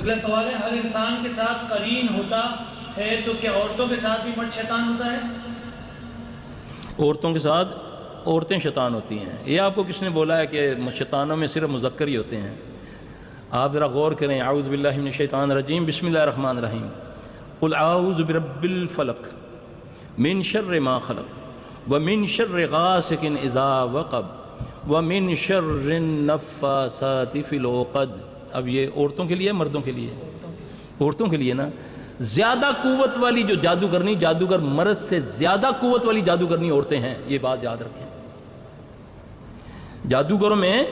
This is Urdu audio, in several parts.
اگلا سوال ہے، ہر انسان کے ساتھ قرین ہوتا ہے تو کیا عورتوں کے ساتھ بھی مرد شیطان ہوتا ہے؟ عورتوں کے ساتھ عورتیں شیطان ہوتی ہیں، یہ آپ کو کس نے بولا ہے کہ شیطانوں میں صرف مذکر ہی ہوتے ہیں؟ آپ ذرا غور کریں۔ اعوذ باللہ من الشیطان الرجیم، بسم اللہ الرحمن الرحیم، قل اعوذ برب الفلق من شر ما خلق ومن شر غاسق اذا وقب ومن شر النفاثات فی العقد۔ اب یہ عورتوں کے لیے مردوں کے لیے؟ عورتوں کے لیے نا۔ زیادہ قوت والی جو جادوگرنی، جادوگر مرد سے زیادہ قوت والی جادوگرنی عورتیں ہیں، یہ بات یاد رکھیں۔ جادوگروں میں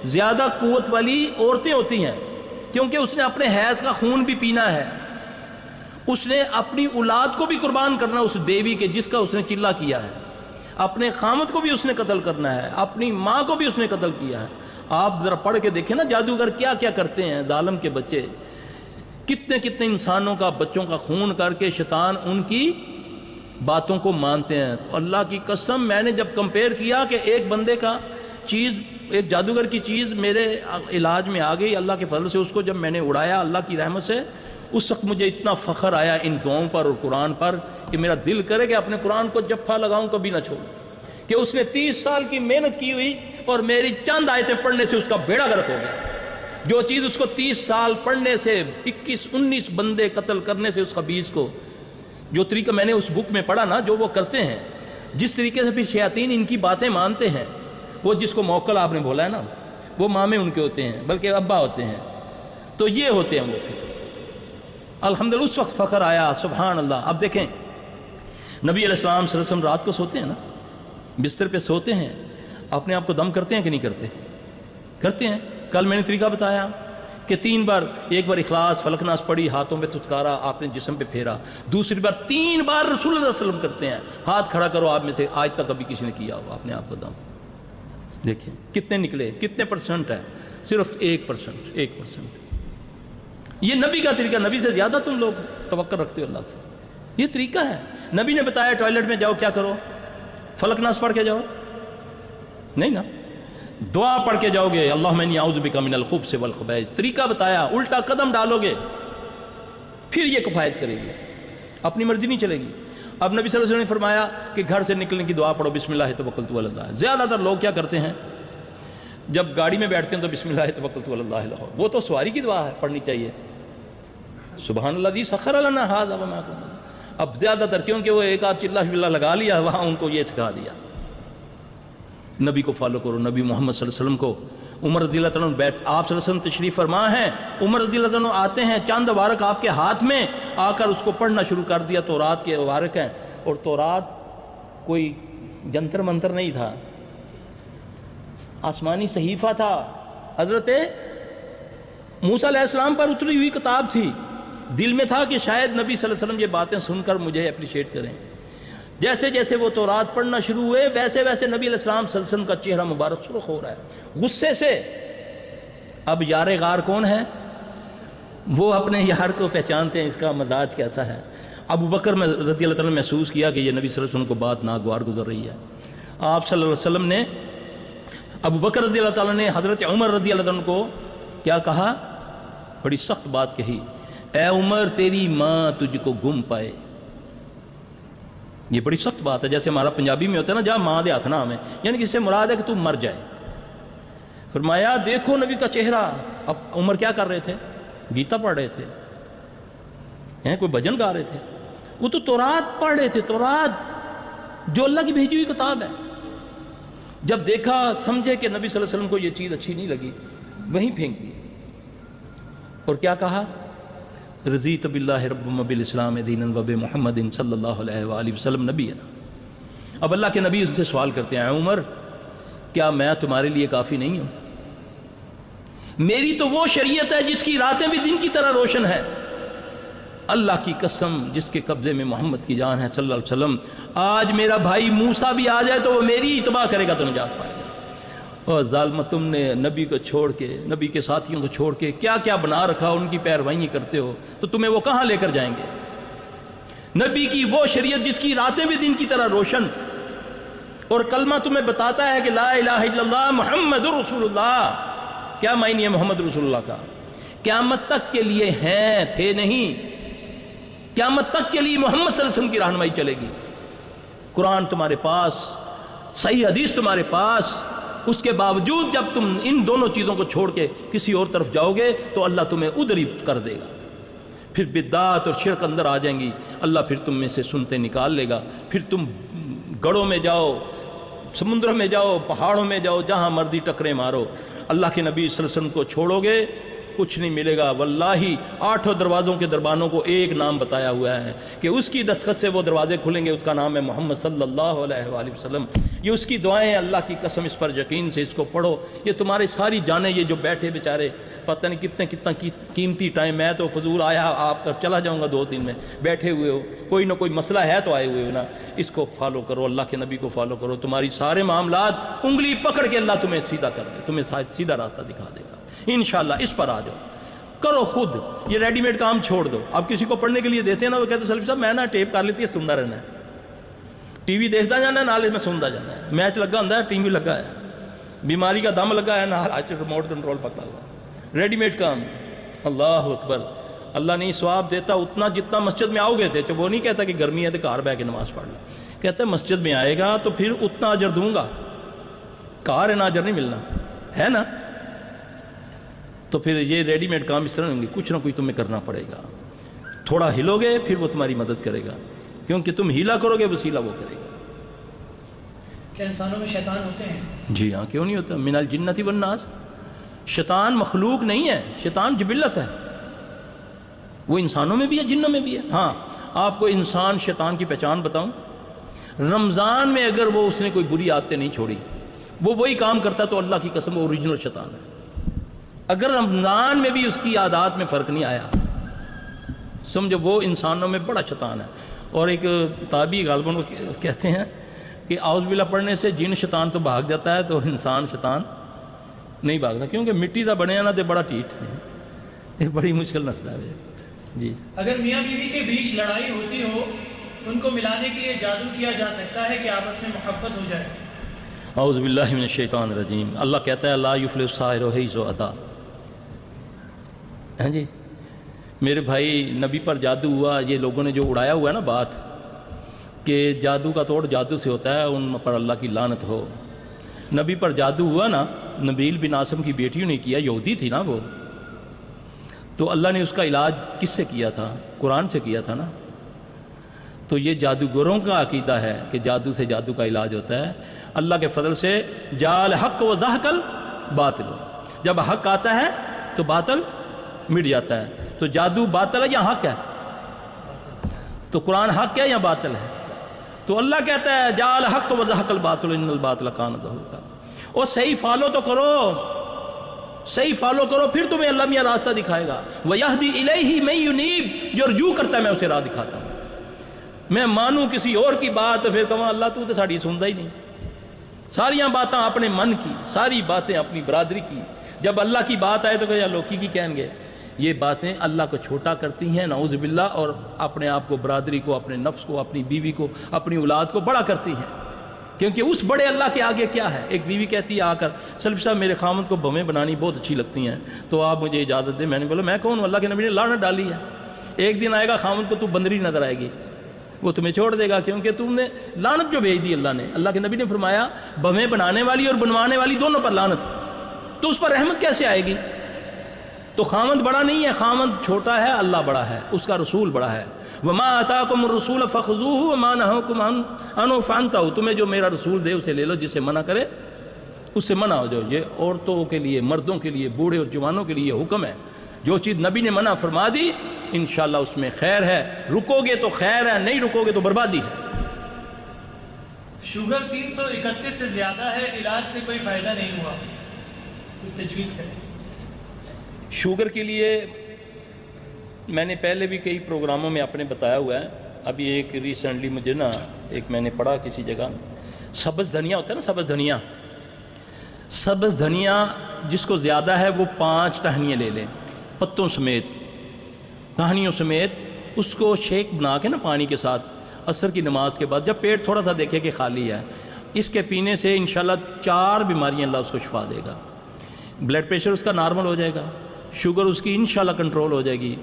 زیادہ قوت والی عورتیں ہوتی ہیں، کیونکہ اس نے اپنے حیض کا خون بھی پینا ہے، اس نے اپنی اولاد کو بھی قربان کرنا اس دیوی کے جس کا اس نے چلہ کیا ہے، اپنے خامد کو بھی اس نے قتل کرنا ہے، اپنی ماں کو بھی اس نے قتل کیا ہے۔ آپ ذرا پڑھ کے دیکھیں نا جادوگر کیا کیا کرتے ہیں، ظالم کے بچے کتنے کتنے انسانوں کا، بچوں کا خون کر کے شیطان ان کی باتوں کو مانتے ہیں۔ تو اللہ کی قسم میں نے جب کمپیئر کیا کہ ایک بندے کا چیز، ایک جادوگر کی چیز میرے علاج میں آ گئی اللہ کے فضل سے، اس کو جب میں نے اڑایا اللہ کی رحمت سے، اس وقت مجھے اتنا فخر آیا ان دعاؤں پر اور قرآن پر کہ میرا دل کرے کہ اپنے قرآن کو جفا لگاؤں کبھی نہ چھوڑوں، کہ اس نے 30 سال کی محنت کی ہوئی اور میری چند آیتیں پڑھنے سے اس کا بیڑا غرق ہو گیا۔ جو چیز اس کو 30 سال پڑھنے سے، 21-19 بندے قتل کرنے سے اس خبیث کو، جو طریقہ میں نے اس بک میں پڑھا نا، جو وہ کرتے ہیں، جس طریقے سے پھر شیاطین ان کی باتیں مانتے ہیں، وہ جس کو موکل آپ نے بولا ہے نا، وہ مامے ان کے ہوتے ہیں بلکہ ابا ہوتے ہیں، تو یہ ہوتے ہیں وہ پھر۔ الحمدللہ اس وقت فخر آیا، سبحان اللہ۔ اب دیکھیں نبی علیہ السلام صلی اللہ علیہ وسلم رات کو سوتے ہیں نا، بستر پہ سوتے ہیں، اپنے آپ کو دم کرتے ہیں کہ نہیں کرتے؟ کرتے ہیں۔ کل میں نے طریقہ بتایا کہ 3 بار، ایک بار اخلاص فلق ناس پڑھی، ہاتھوں پہ تھتکارا، آپ نے جسم پہ پھیرا، دوسری بار 3 بار رسول اللہ صلی اللہ علیہ وسلم کرتے ہیں، ہاتھ کھڑا کرو آپ میں سے آج تک کبھی کسی نے کیا ہو اپنے آپ کو دم۔ دیکھیں کتنے نکلے، کتنے پرسنٹ ہے؟ صرف 1%۔ یہ نبی کا طریقہ، نبی سے زیادہ تم لوگ توقع رکھتے ہو اللہ سے، یہ طریقہ ہے۔ نبی نے بتایا ٹوائلٹ میں جاؤ کیا کرو؟ فلق ناس پڑھ کے جاؤ؟ نہیں نا، دعا پڑھ کے جاؤ گے، اللہم انی اعوذ بک من الخبث والخبائث، طریقہ بتایا، الٹا قدم ڈالو گے پھر یہ کفایت کرے گی، اپنی مرضی نہیں چلے گی۔ اب نبی صلی اللہ علیہ وسلم نے فرمایا کہ گھر سے نکلنے کی دعا پڑھو، بسم اللہ توکلت علی اللہ۔ زیادہ تر لوگ کیا کرتے ہیں، جب گاڑی میں بیٹھتے ہیں تو بسم اللہ توکلت علی اللہ، وہ تو سواری کی دعا ہے، پڑھنی چاہیے، سبحان اللہ الذی سخر لنا ھذا وما کنا۔ اب زیادہ تر کیونکہ وہ ایک آدھ چلہ شلہ لگا لیا وہاں، ان کو یہ سکھا دیا۔ نبی کو فالو کرو، نبی محمد صلی اللہ علیہ وسلم کو۔ عمر رضی اللہ عنہ آپ صلی اللہ علیہ وسلم تشریف فرما ہیں، عمر رضی اللہ عنہ آتے ہیں، چاند وارق آپ کے ہاتھ میں، آ کر اس کو پڑھنا شروع کر دیا۔ تورات کے وارق ہیں، اور تورات کوئی جنتر منتر نہیں تھا، آسمانی صحیفہ تھا، حضرت موسیٰ علیہ السلام پر اتری ہوئی کتاب تھی۔ دل میں تھا کہ شاید نبی صلی اللہ علیہ وسلم یہ باتیں سن کر مجھے اپریشیٹ کریں۔ جیسے جیسے وہ تورات پڑھنا شروع ہوئے، ویسے ویسے نبی علیہ السلام صلی اللہ علیہ وسلم کا چہرہ مبارک سرخ ہو رہا ہے غصے سے۔ اب یار غار کون ہے؟ وہ اپنے یار کو پہچانتے ہیں، اس کا مزاج کیسا ہے۔ ابو بکر رضی اللہ عنہ نے محسوس کیا کہ یہ نبی صلی اللہ علیہ وسلم کو بات ناگوار گزر رہی ہے۔ آپ صلی اللہ علیہ وسلم نے، ابو بکر رضی اللہ عنہ نے حضرت عمر رضی اللہ عنہ کو کیا کہا؟ بڑی سخت بات کہی، اے عمر تیری ماں تجھ کو گم پائے۔ یہ بڑی سخت بات ہے، جیسے ہمارا پنجابی میں ہوتا ہے نا، جا ماں دے ہاتھ نہ ہمیں، یعنی کہ اس سے مراد ہے کہ تو مر جائے۔ فرمایا دیکھو نبی کا چہرہ۔ اب عمر کیا کر رہے تھے؟ گیتا پڑھ رہے تھے، کوئی بھجن گا رہے تھے، وہ تو تورات پڑھ رہے تھے، تورات جو اللہ کی بھیجی ہوئی کتاب ہے۔ جب دیکھا، سمجھے کہ نبی صلی اللہ علیہ وسلم کو یہ چیز اچھی نہیں لگی، وہیں پھینک دی، اور کیا کہا؟ رضیت باللہ رب وبالاسلام دینا وبمحمد صلی اللہ علیہ وآلہ وسلم نبینا۔ اب اللہ کے نبی ان سے سوال کرتے ہیں، اے عمر کیا میں تمہارے لیے کافی نہیں ہوں؟ میری تو وہ شریعت ہے جس کی راتیں بھی دن کی طرح روشن ہے۔ اللہ کی قسم جس کے قبضے میں محمد کی جان ہے صلی اللہ علیہ وسلم، آج میرا بھائی موسیٰ بھی آ جائے تو وہ میری اتباع کرے گا تو نجات پائے گا۔ اور ظالم تم نے نبی کو چھوڑ کے، نبی کے ساتھیوں کو چھوڑ کے کیا کیا بنا رکھا، ان کی پیروائیں کرتے ہو، تو تمہیں وہ کہاں لے کر جائیں گے؟ نبی کی وہ شریعت جس کی راتیں بھی دن کی طرح روشن، اور کلمہ تمہیں بتاتا ہے کہ لا الہ الا اللہ محمد رسول اللہ۔ کیا معنی ہے محمد رسول اللہ کا؟ قیامت تک کے لیے ہیں، تھے نہیں، قیامت تک کے لیے محمد صلی اللہ علیہ وسلم کی رہنمائی چلے گی۔ قرآن تمہارے پاس، صحیح حدیث تمہارے پاس، اس کے باوجود جب تم ان دونوں چیزوں کو چھوڑ کے کسی اور طرف جاؤ گے تو اللہ تمہیں ادھر ہی کر دے گا، پھر بدعت اور شرک اندر آ جائیں گی، اللہ پھر تم میں سے سنتے نکال لے گا، پھر تم گڑھوں میں جاؤ، سمندروں میں جاؤ، پہاڑوں میں جاؤ، جہاں مردی ٹکرے مارو، اللہ کے نبی صلی اللہ علیہ وسلم کو چھوڑو گے کچھ نہیں ملے گا۔ واللہ 8 دروازوں کے دربانوں کو ایک نام بتایا ہوا ہے کہ اس کی دستخط سے وہ دروازے کھلیں گے، اس کا نام ہے محمد صلی اللہ علیہ وآلہ وسلم۔ یہ اس کی دعائیں، اللہ کی قسم اس پر یقین سے اس کو پڑھو، یہ تمہاری ساری جانیں، یہ جو بیٹھے بیچارے پتہ نہیں کتنا قیمتی ٹائم، میں تو فضول آیا آپ چلا جاؤں گا 2-3 میں، بیٹھے ہوئے ہو، کوئی نہ کوئی مسئلہ ہے تو آئے ہوئے ہو نا، اس کو فالو کرو، اللہ کے نبی کو فالو کرو، تمہاری سارے معاملات انگلی پکڑ کے اللہ تمہیں سیدھا کر دے، تمہیں سیدھا راستہ دکھا دے گا انشاءاللہ۔ اس پر آ جاؤ، کرو خود، یہ ریڈی میڈ کام چھوڑ دو۔ اب کسی کو پڑھنے کے لیے دیتے ہیں نا، وہ کہتے ہیں سلفی صاحب میں نا ٹیپ کر لیتی ہے، سنتا رہنا ہے، ٹی وی دیکھتا جانا ہے، نال میں سنتا جانا ہے، میچ لگا ہوں ہے، ٹی وی لگا ہے، بیماری کا دم لگا ہے، نال ریموٹ کنٹرول پکڑا ہوا، ریڈی میڈ کام۔ اللہ اکبر، اللہ نہیں ثواب دیتا اتنا جتنا مسجد میں آؤ گے تھے۔ وہ نہیں کہتا کہ گرمی ہے تو گھر بیٹھ کے نماز پڑھ لو، کہتا ہے مسجد میں آئے گا تو پھر اتنا اجر دوں گا، کار ہے نا اجر نہیں ملنا ہے نا۔ تو پھر یہ ریڈی میڈ کام اس طرح نہیں ہوں گے، کچھ نہ کچھ تمہیں کرنا پڑے گا، تھوڑا ہلو گے پھر وہ تمہاری مدد کرے گا، کیونکہ تم ہیلا کرو گے وسیلہ وہ کرے گا۔ کیا انسانوں میں شیطان ہوتے ہیں؟ جی ہاں، کیوں نہیں ہوتا، من الجنۃ والناس۔ شیطان مخلوق نہیں ہے، شیطان جبلت ہے، وہ انسانوں میں بھی ہے جنوں میں بھی ہے۔ ہاں آپ کو انسان شیطان کی پہچان بتاؤں، رمضان میں اگر وہ اس نے کوئی بری عادتیں نہیں چھوڑی، وہ وہی کام کرتا تو اللہ کی قسم وہ اوریجنل شیطان ہے۔ اگر رمضان میں بھی اس کی عادات میں فرق نہیں آیا، سمجھو وہ انسانوں میں بڑا شیطان ہے۔ اور ایک تابعی غالباً کہتے ہیں کہ اعوذ باللہ پڑھنے سے جن شیطان تو بھاگ جاتا ہے تو انسان شیطان نہیں بھاگتا، کیونکہ مٹی دا بنے نا تے بڑا ٹھیٹ ہے، ایک بڑی مشکل مسئلہ ہے جی۔ اگر میاں بیوی کے بیچ لڑائی ہوتی ہو، ان کو ملانے کے لیے جادو کیا جا سکتا ہے کہ آپس میں محبت ہو جائے؟ اعوذ باللہ من الشیطان الرجیم۔ اللہ کہتا ہے لا یفلح الساحر حیث اتی۔ ہاں جی میرے بھائی، نبی پر جادو ہوا، یہ لوگوں نے جو اڑایا ہوا ہے نا بات کہ جادو کا توڑ جادو سے ہوتا ہے، ان پر اللہ کی لعنت ہو۔ نبی پر جادو ہوا نا، نبیل بن عاصم کی بیٹیوں نے کیا، یہودی تھی نا وہ، تو اللہ نے اس کا علاج کس سے کیا تھا؟ قرآن سے کیا تھا نا۔ تو یہ جادوگروں کا عقیدہ ہے کہ جادو سے جادو کا علاج ہوتا ہے۔ اللہ کے فضل سے جال حق و زحق الباطل، جب حق آتا ہے تو باطل مٹ جاتا ہے۔ تو جادو باطل ہے یا حق ہے؟ تو قرآن حق ہے یا باطل ہے؟ تو اللہ کہتا ہے جال حق و زحق الباطل ان الباطل کان زہوقا۔ اور صحیح فالو تو کرو، صحیح فالو کرو، پھر تمہیں اللہ میاں راستہ دکھائے گا۔ وَيَهْدِي إِلَيْهِ مَن يُنِيبُ، جو رجوع کرتا ہے میں اسے راہ دکھاتا ہوں۔ میں مانوں کسی اور کی بات پھر کہوں اللہ تو ساڑی سنتا ہی نہیں۔ ساریاں باتیں اپنے من کی، ساری باتیں اپنی برادری کی، جب اللہ کی بات آئے تو کہ لوکی کی کہیں گے۔ یہ باتیں اللہ کو چھوٹا کرتی ہیں نعوذ باللہ، اور اپنے آپ کو، برادری کو، اپنے نفس کو، اپنی بیوی کو، اپنی اولاد کو بڑا کرتی ہیں، کیونکہ اس بڑے اللہ کے آگے کیا ہے۔ ایک بیوی کہتی ہے آ کر سلفی صاحب میرے خامد کو بمیں بنانی بہت اچھی لگتی ہیں، تو آپ مجھے اجازت دیں۔ میں نے بولا میں کون ہوں؟ اللہ کے نبی نے لعنت ڈالی ہے، ایک دن آئے گا خامد کو تو بندری نظر آئے گی، وہ تمہیں چھوڑ دے گا، کیونکہ تم نے لعنت جو بھیج دی اللہ نے۔ اللہ کے نبی نے فرمایا بمیں بنانے والی اور بنوانے والی دونوں پر لعنت، تو اس پر رحمت کیسے آئے گی؟ تو خامد بڑا نہیں ہے، خامد چھوٹا ہے، اللہ بڑا ہے، اس کا رسول بڑا ہے۔ وما آتاکم الرسول فخذوہ وما نہاکم عنہ فانتہوا، تمہیں جو میرا رسول دے اسے لے لو، جسے منع کرے اس سے منع ہو جاؤ۔ یہ عورتوں کے لیے، مردوں کے لیے، بوڑھے اور جوانوں کے لیے یہ حکم ہے۔ جو چیز نبی نے منع فرما دی انشاءاللہ اس میں خیر ہے، رکو گے تو خیر ہے، نہیں رکو گے تو بربادی ہے۔ شوگر 331 سے زیادہ ہے، علاج سے کوئی فائدہ نہیں ہوا، کوئی تجویز کریں۔ شوگر کے لیے میں نے پہلے بھی کئی پروگراموں میں آپ نے بتایا ہوا ہے، ابھی ایک ریسنٹلی مجھے نا ایک میں نے پڑھا کسی جگہ، سبز دھنیا ہوتا ہے نا، سبز دھنیا، سبز دھنیا جس کو زیادہ ہے وہ 5 ٹہنیاں لے لیں پتوں سمیت، ٹہنیوں سمیت، اس کو شیک بنا کے نا پانی کے ساتھ عصر کی نماز کے بعد، جب پیٹ تھوڑا سا دیکھے کہ خالی ہے، اس کے پینے سے انشاءاللہ 4 بیماریاں اللہ اس کو شفا دے گا۔ بلڈ پریشر اس کا نارمل ہو جائے گا، شوگر اس کی انشاءاللہ کنٹرول ہو جائے گی،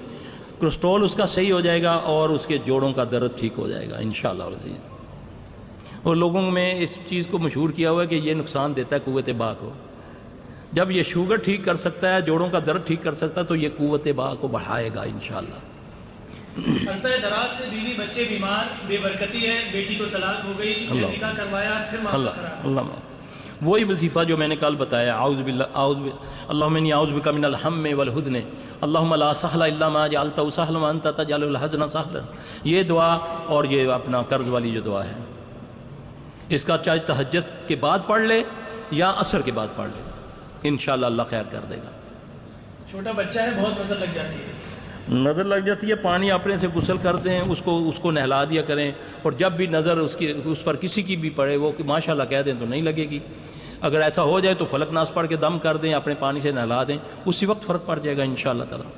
کولیسٹرول اس کا صحیح ہو جائے گا، اور اس کے جوڑوں کا درد ٹھیک ہو جائے گا انشاءاللہ العزیز۔ اور لوگوں میں اس چیز کو مشہور کیا ہوا ہے کہ یہ نقصان دیتا ہے قوت باء کو۔ جب یہ شوگر ٹھیک کر سکتا ہے، جوڑوں کا درد ٹھیک کر سکتا ہے، تو یہ قوت باء کو بڑھائے گا انشاءاللہ۔ عرصہ دراز سے بیوی بچے بیمار، بے برکتی ہے، بیٹی کو طلاق ہو گئی، پھر نکاح کروایا، پھر معاملہ خراب۔ اللہ وہی وظیفہ جو میں نے کل بتایا، اللہم انی اعوذ بک من الہم والحزن، اللہم لا سہل الا ما جعلتہ سہلا وانت تجعل الحزن سہلا، یہ دعا اور یہ اپنا قرض والی جو دعا ہے، اس کا چاہے تہجد کے بعد پڑھ لے یا عصر کے بعد پڑھ لے، انشاءاللہ اللہ خیر کر دے گا۔ چھوٹا بچہ ہے، بہت نظر لگ جاتی ہے، نظر لگ جاتی ہے، پانی اپنے سے غسل کر دیں، اس کو نہلا دیا کریں، اور جب بھی نظر اس پر کسی کی بھی پڑے، وہ ماشاءاللہ کہہ دیں تو نہیں لگے گی۔ اگر ایسا ہو جائے تو فلک ناس پڑھ کے دم کر دیں، اپنے پانی سے نہلا دیں، اسی وقت فرق پڑ جائے گا انشاءاللہ تعالی۔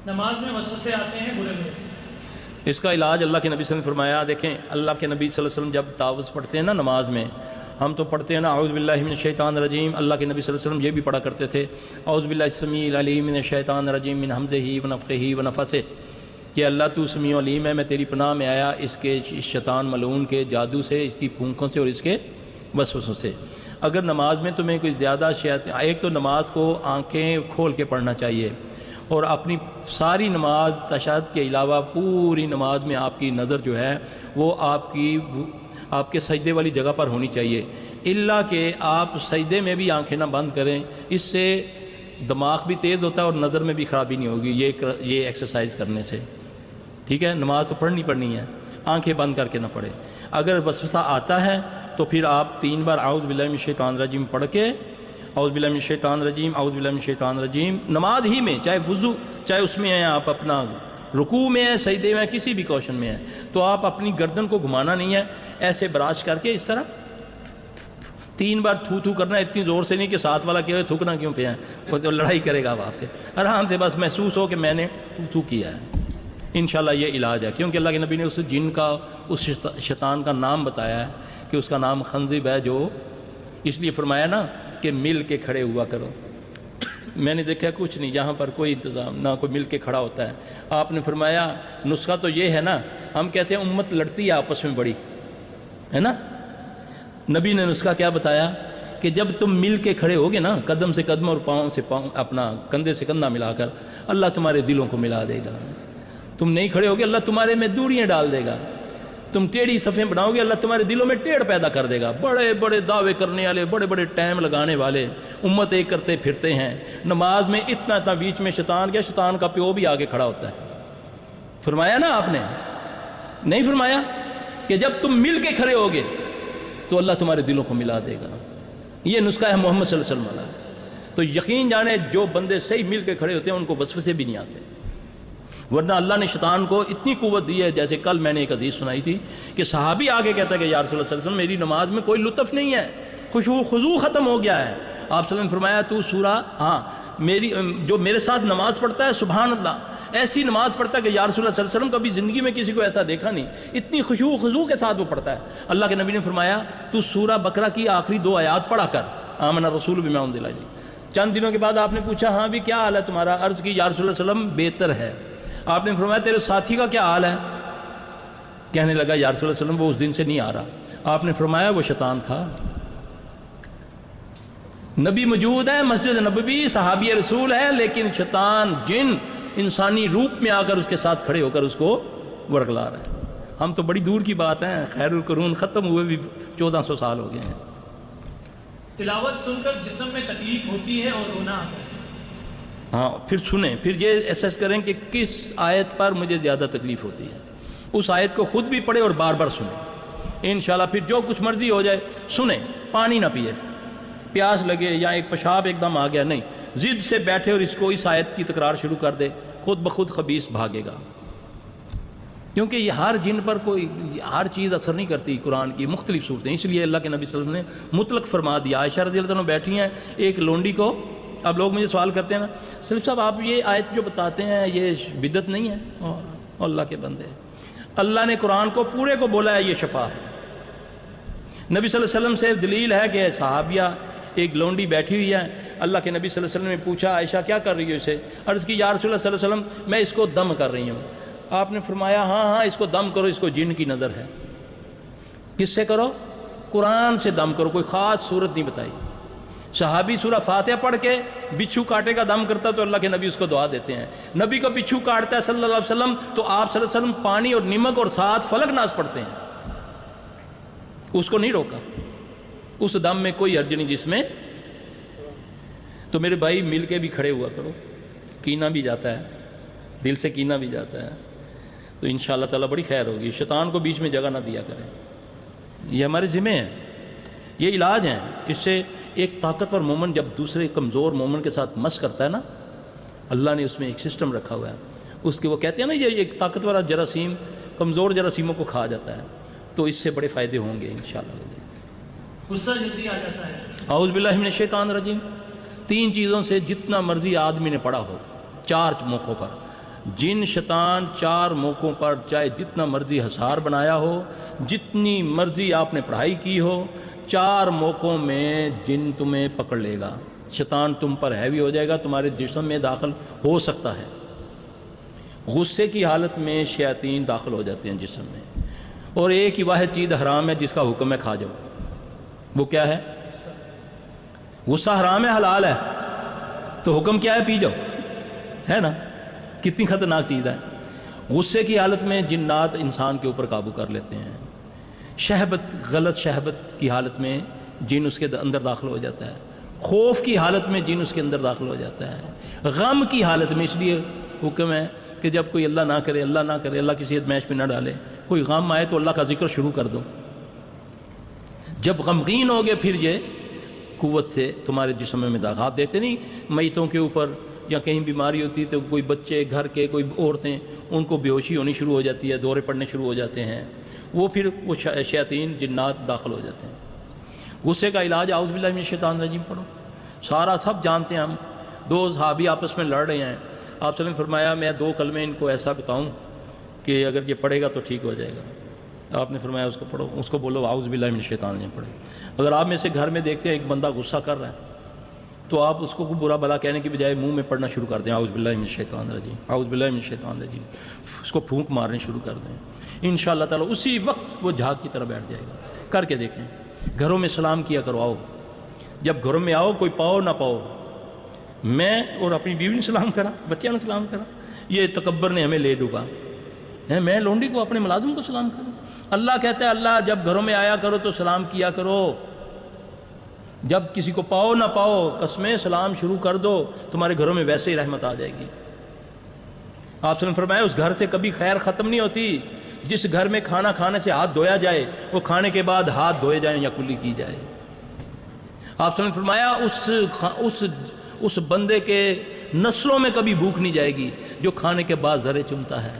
نماز میں وسوسے آتے ہیں برے برے، اس کا علاج اللہ کے نبی صلی اللہ علیہ وسلم نے فرمایا۔ دیکھیں اللہ کے نبی صلی اللہ علیہ وسلم جب تعوذ پڑھتے ہیں نا نماز میں، ہم تو پڑھتے ہیں نا اعوذ باللہ من الشیطان الرجیم، اللہ کے نبی صلی اللہ علیہ وسلم یہ بھی پڑھا کرتے تھے اعوذ باللہ السمیع العلیم من الشیطان الرجیم من ہمزہ ونفخہ ونفثہ، کہ اللہ تو سمیع علیم ہے، میں تیری پناہ میں آیا اس کے شیطان ملعون کے جادو سے، اس کی پھونکوں سے اور اس کے وسوسوں سے۔ اگر نماز میں تمہیں کوئی زیادہ ایک تو نماز کو آنکھیں کھول کے پڑھنا چاہیے، اور اپنی ساری نماز تشہد کے علاوہ پوری نماز میں آپ کی نظر جو ہے وہ آپ کے سجدے والی جگہ پر ہونی چاہیے، الا کہ آپ سجدے میں بھی آنکھیں نہ بند کریں، اس سے دماغ بھی تیز ہوتا ہے اور نظر میں بھی خرابی نہیں ہوگی یہ ایکسرسائز کرنے سے، ٹھیک ہے۔ نماز تو پڑھنی ہے، آنکھیں بند کر کے نہ پڑھیں۔ اگر وسوسہ آتا ہے تو پھر آپ 3 بار اعوذ باللہ من الشیطان الرجیم پڑھ کے، اعوذ باللہ من الشیطان الرجیم، اعوذ باللہ من الشیطان الرجیم، نماز ہی میں، چاہے وضو، چاہے اس میں ہیں آپ اپنا رکوع میں ہیں، سجدے میں ہیں، کسی بھی کوشن میں ہیں، تو آپ اپنی گردن کو گھمانا نہیں ہے، ایسے براش کر کے اس طرح 3 بار تھو کرنا ہے، اتنی زور سے نہیں کہ ساتھ والا کہ تھوکنا کیوں پہ ہے، وہ تو لڑائی کرے گا آپ سے، آرام سے بس محسوس ہو کہ میں نے تھو کیا ہے، انشاءاللہ یہ علاج ہے۔ کیونکہ اللہ کے نبی نے اس جن کا، اس شیطان کا نام بتایا ہے کہ اس کا نام خنزب ہے، جو اس لیے فرمایا نا کہ مل کے کھڑے ہوا کرو۔ میں نے دیکھا کچھ نہیں، یہاں پر کوئی انتظام نہ، کوئی مل کے کھڑا ہوتا ہے۔ آپ نے فرمایا نسخہ تو یہ ہے نا، ہم کہتے ہیں امت لڑتی ہے آپس میں بڑی، ہے نا، نبی نے نسخہ کیا بتایا کہ جب تم مل کے کھڑے ہوگے نا، قدم سے قدم اور پاؤں سے پاؤں، اپنا کندھے سے کندھا ملا کر، اللہ تمہارے دلوں کو ملا دے گا۔ تم نہیں کھڑے ہوگے، اللہ تمہارے میں دوریاں ڈال دے گا۔ تم ٹیڑھی صفیں بناؤ گے، اللہ تمہارے دلوں میں ٹیڑھ پیدا کر دے گا۔ بڑے بڑے دعوے کرنے والے، بڑے بڑے ٹائم لگانے والے امت ایک کرتے پھرتے ہیں، نماز میں اتنا بیچ میں شیطان کیا، شیطان کا پیو بھی آگے کھڑا ہوتا ہے۔ فرمایا نا آپ نے، نہیں فرمایا کہ جب تم مل کے کھڑے ہوگے تو اللہ تمہارے دلوں کو ملا دے گا۔ یہ نسخہ ہے محمد صلی اللہ علیہ وسلم والا۔ تو یقین جانے جو بندے صحیح مل کے کھڑے ہوتے ہیں ان کو وسوسے بھی نہیں آتے، ورنہ اللہ نے شیطان کو اتنی قوت دی ہے۔ جیسے کل میں نے ایک حدیث سنائی تھی کہ صحابی آگے کہتا ہے کہ یا رسول اللہ صلی اللہ علیہ وسلم میری نماز میں کوئی لطف نہیں ہے، خشوع خضوع ختم ہو گیا ہے۔ آپ صلی اللہ علیہ وسلم نے فرمایا تو سورہ، جو میرے ساتھ نماز پڑھتا ہے سبحان اللہ، ایسی نماز پڑھتا ہے کہ یا رسول اللہ صلی اللہ علیہ وسلم کبھی زندگی میں کسی کو ایسا دیکھا نہیں، اتنی خشوع خضوع کے ساتھ وہ پڑھتا ہے۔ اللہ کے نبی نے فرمایا تو سورہ بقرہ کی آخری 2 آیات پڑھا کر، آمن الرسول بما انزل الیہ۔ چند دنوں کے بعد آپ نے پوچھا ہاں بھی کیا حال ہے تمہارا؟ عرض کی یا رسول اللہ صلی اللہ علیہ وسلم بہتر ہے۔ آپ نے فرمایا تیرے ساتھی کا کیا حال ہے؟ کہنے لگا یا رسول اللہ صلی اللہ علیہ وسلم وہ اس دن سے نہیں آ رہا۔ آپ نے فرمایا وہ شیطان تھا۔ نبی موجود ہے، مسجد نبوی، صحابی رسول ہے، لیکن شیطان جن انسانی روپ میں آ کر اس کے ساتھ کھڑے ہو کر اس کو ورگلا رہا ہے۔ ہم تو بڑی دور کی بات ہے، خیر القرون ختم ہوئے بھی 1400 سال ہو گئے ہیں۔ تلاوت سن کر جسم میں تکلیف ہوتی ہے اور رونا آتا ہے۔ ہاں پھر سنیں، پھر یہ ایسیس کریں کہ کس آیت پر مجھے زیادہ تکلیف ہوتی ہے، اس آیت کو خود بھی پڑھیں اور بار بار سنیں انشاءاللہ۔ پھر جو کچھ مرضی ہو جائے سنیں، پانی نہ پیے، پیاس لگے یا ایک پیشاب ایک دم آ گیا، نہیں، ضد سے بیٹھے اور اس آیت کی تکرار شروع کر دے، خود بخود خبیث بھاگے گا۔ کیونکہ یہ ہر جن پر کوئی ہر چیز اثر نہیں کرتی، قرآن کی مختلف صورتیں، اس لیے اللہ کے نبی صلی اللہ علیہ وسلم نے مطلق فرما دیا۔ عائشہ رضی اللہ عنہ بیٹھی ہیں، ایک لونڈی کو، اب لوگ مجھے سوال کرتے ہیں نا صرف صاحب آپ یہ آیت جو بتاتے ہیں یہ بدعت نہیں ہے؟ اور اللہ کے بندے، اللہ نے قرآن کو پورے کو بولا ہے یہ شفا ہے۔ نبی صلی اللہ علیہ وسلم سے دلیل ہے کہ صحابیہ ایک لونڈی بیٹھی ہوئی ہے، اللہ کے نبی صلی اللہ علیہ وسلم نے پوچھا عائشہ کیا کر رہی ہو اسے؟ عرض کی یا رسول اللہ صلی اللہ علیہ وسلم میں اس کو دم کر رہی ہوں۔ آپ نے فرمایا ہاں اس کو دم کرو، اس کو جن کی نظر ہے۔ کس سے کرو؟ قرآن سے دم کرو، کوئی خاص صورت نہیں بتائی۔ صحابی سورہ فاتحہ پڑھ کے بچھو کاٹے کا دم کرتا تو اللہ کے نبی اس کو دعا دیتے ہیں۔ نبی کا بچھو کاٹتا ہے صلی اللہ علیہ وسلم تو آپ صلی اللہ علیہ وسلم پانی اور نمک اور ساتھ فلق ناز پڑھتے ہیں، اس کو نہیں روکا۔ اس دم میں کوئی حرج نہیں جس میں۔ تو میرے بھائی مل کے بھی کھڑے ہوا کرو، کینہ بھی جاتا ہے، دل سے کینہ بھی جاتا ہے، تو انشاءاللہ تعالیٰ بڑی خیر ہوگی۔ شیطان کو بیچ میں جگہ نہ دیا کریں، یہ ہمارے ذمہ ہیں، یہ علاج ہیں۔ اس سے ایک طاقتور مومن جب دوسرے کمزور مومن کے ساتھ مس کرتا ہے نا، اللہ نے اس میں ایک سسٹم رکھا ہوا ہے، اس کے وہ کہتے ہیں نا یہ ایک طاقتور جراثیم کمزور جراثیموں کو کھا جاتا ہے، تو اس سے بڑے فائدے ہوں گے انشاءاللہ۔ غصہ جلدی آ جاتا ہے۔ اعوذ باللہ من الشیطان الرجیم۔ 3 چیزوں سے جتنا مرضی آدمی نے پڑھا ہو، 4 موقعوں پر، جن شیطان 4 موقعوں پر چاہے جتنا مرضی حصار بنایا ہو، جتنی مرضی آپ نے پڑھائی کی ہو، 4 موقعوں میں جن تمہیں پکڑ لے گا، شیطان تم پر ہیوی ہو جائے گا، تمہارے جسم میں داخل ہو سکتا ہے۔ غصے کی حالت میں شیاطین داخل ہو جاتے ہیں جسم میں، اور ایک ہی واحد چیز حرام ہے جس کا حکم ہے کھا جاؤ، وہ کیا ہے؟ غصہ حرام ہے حلال ہے، تو حکم کیا ہے؟ پی جاؤ، ہے نا؟ کتنی خطرناک چیز ہے۔ غصے کی حالت میں جنات انسان کے اوپر قابو کر لیتے ہیں، شہبت، غلط شہبت کی حالت میں جن اس کے اندر داخل ہو جاتا ہے، خوف کی حالت میں جن اس کے اندر داخل ہو جاتا ہے، غم کی حالت میں، اس لیے حکم ہے کہ جب کوئی اللہ نہ کرے، اللہ نہ کرے، اللہ کسی ادمیش پہ نہ ڈالے، کوئی غم آئے تو اللہ کا ذکر شروع کر دو۔ جب غمگین ہوگے پھر یہ قوت سے تمہارے جسم میں داخل۔ آپ دیکھتے نہیں میتوں کے اوپر یا کہیں بیماری ہوتی ہے تو کوئی بچے گھر کے، کوئی عورتیں، ان کو بے ہوشی ہونی شروع ہو جاتی ہے، دورے پڑنے شروع ہو جاتے ہیں، وہ پھر وہ شیاطین جنات داخل ہو جاتے ہیں۔ غصے کا علاج اعوذ باللہ من الشیطان الرجیم پڑھو، سارا سب جانتے ہیں ہم۔ 2 صحابی آپس میں لڑ رہے ہیں، آپ صلی اللہ علیہ وسلم نے فرمایا میں 2 کلمے ان کو ایسا بتاؤں کہ اگر یہ پڑھے گا تو ٹھیک ہو جائے گا۔ آپ نے فرمایا اس کو پڑھو، اس کو بولو اعوذ باللہ من الشیطان الرجیم پڑھے۔ اگر آپ میں سے گھر میں دیکھتے ہیں ایک بندہ غصہ کر رہا ہے تو آپ اس کو کوئی برا بلا کہنے کی بجائے منہ میں پڑھنا شروع کر دیں اعوذ باللہ من الشیطان الرجیم، اعوذ باللہ من الشیطان الرجیم، اس کو پھونک مارنے شروع کر دیں، انشاءاللہ تعالیٰ اسی وقت وہ جھاگ کی طرح بیٹھ جائے گا۔ کر کے دیکھیں۔ گھروں میں سلام کیا کرو، آؤ، جب گھروں میں آؤ کوئی پاؤ نہ پاؤ، میں اور اپنی بیوی نے سلام کرا، بچیاں نے سلام کرا، یہ تکبر نے ہمیں لے ڈوبا ہے۔ میں لونڈی کو اپنے ملازم کو سلام کروں؟ اللہ کہتا ہے اللہ جب گھروں میں آیا کرو تو سلام کیا کرو، جب کسی کو پاؤ نہ پاؤ قسمیں سلام شروع کر دو، تمہارے گھروں میں ویسے ہی رحمت آ جائے گی۔ آپ نے فرمایا اس گھر سے کبھی خیر ختم نہیں ہوتی جس گھر میں کھانا کھانے سے ہاتھ دھویا جائے، وہ کھانے کے بعد ہاتھ دھوئے جائیں یا کلی کی جائے۔ آپ نے فرمایا اس بندے کے نسلوں میں کبھی بھوک نہیں جائے گی جو کھانے کے بعد ذرے چومتا ہے،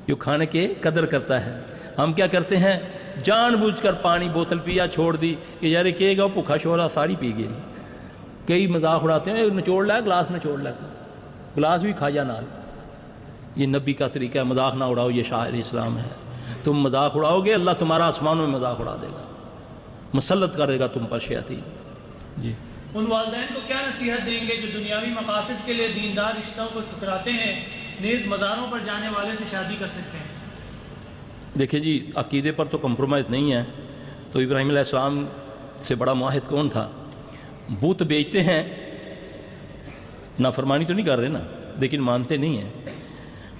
جو کھانے کے قدر کرتا ہے۔ ہم کیا کرتے ہیں؟ جان بوجھ کر پانی بوتل پیا چھوڑ دی کہ یار کہے گا بھوکھا شورا ساری پی گئی۔ کئی مذاق اڑاتے ہیں نچوڑ لایا گلاس نچوڑ لایا، گلاس بھی کھایا نال۔ یہ نبی کا طریقہ ہے، مذاق نہ اڑاؤ، یہ شاعر اسلام ہے۔ تم مذاق اڑاؤ گے اللہ تمہارا آسمانوں میں مذاق اڑا دے گا، مسلط کرے گا تم پر شیاطین۔ جی ان والدین کو کیا نصیحت دیں گے جو دنیاوی مقاصد کے لیے دیندار رشتوں کو ٹھکراتے ہیں، نیز مزاروں پر جانے والے سے شادی کر سکتے ہیں؟ دیکھیں جی، عقیدے پر تو کمپرومائز نہیں ہے، تو ابراہیم علیہ السلام سے بڑا معاہد کون تھا؟ بت بیچتے ہیں، نافرمانی تو نہیں کر رہے نا، لیکن مانتے نہیں ہیں۔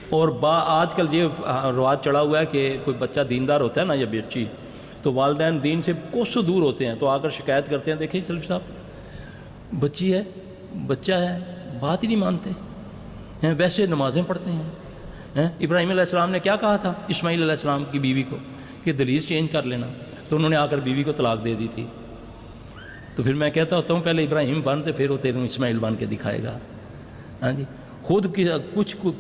اور آج کل یہ رواج چڑھا ہوا ہے کہ کوئی بچہ دیندار ہوتا ہے نا یا بچی، تو والدین دین سے کوسوں دور ہوتے ہیں، تو آ کر شکایت کرتے ہیں دیکھیں سلفی صاحب بچی ہے، بچہ ہے، بات ہی نہیں مانتے ہیں، ویسے نمازیں پڑھتے ہیں۔ ابراہیم علیہ السلام نے کیا کہا تھا اسماعیل علیہ السلام کی بیوی کو کہ دلیز چینج کر لینا، تو انہوں نے آ کر بیوی کو طلاق دے دی تھی۔ تو پھر میں کہتا ہوتا ہوں پہلے ابراہیم بنتے پھر وہ تیرے اسماعیل بن کے دکھائے گا۔ ہاں جی، خود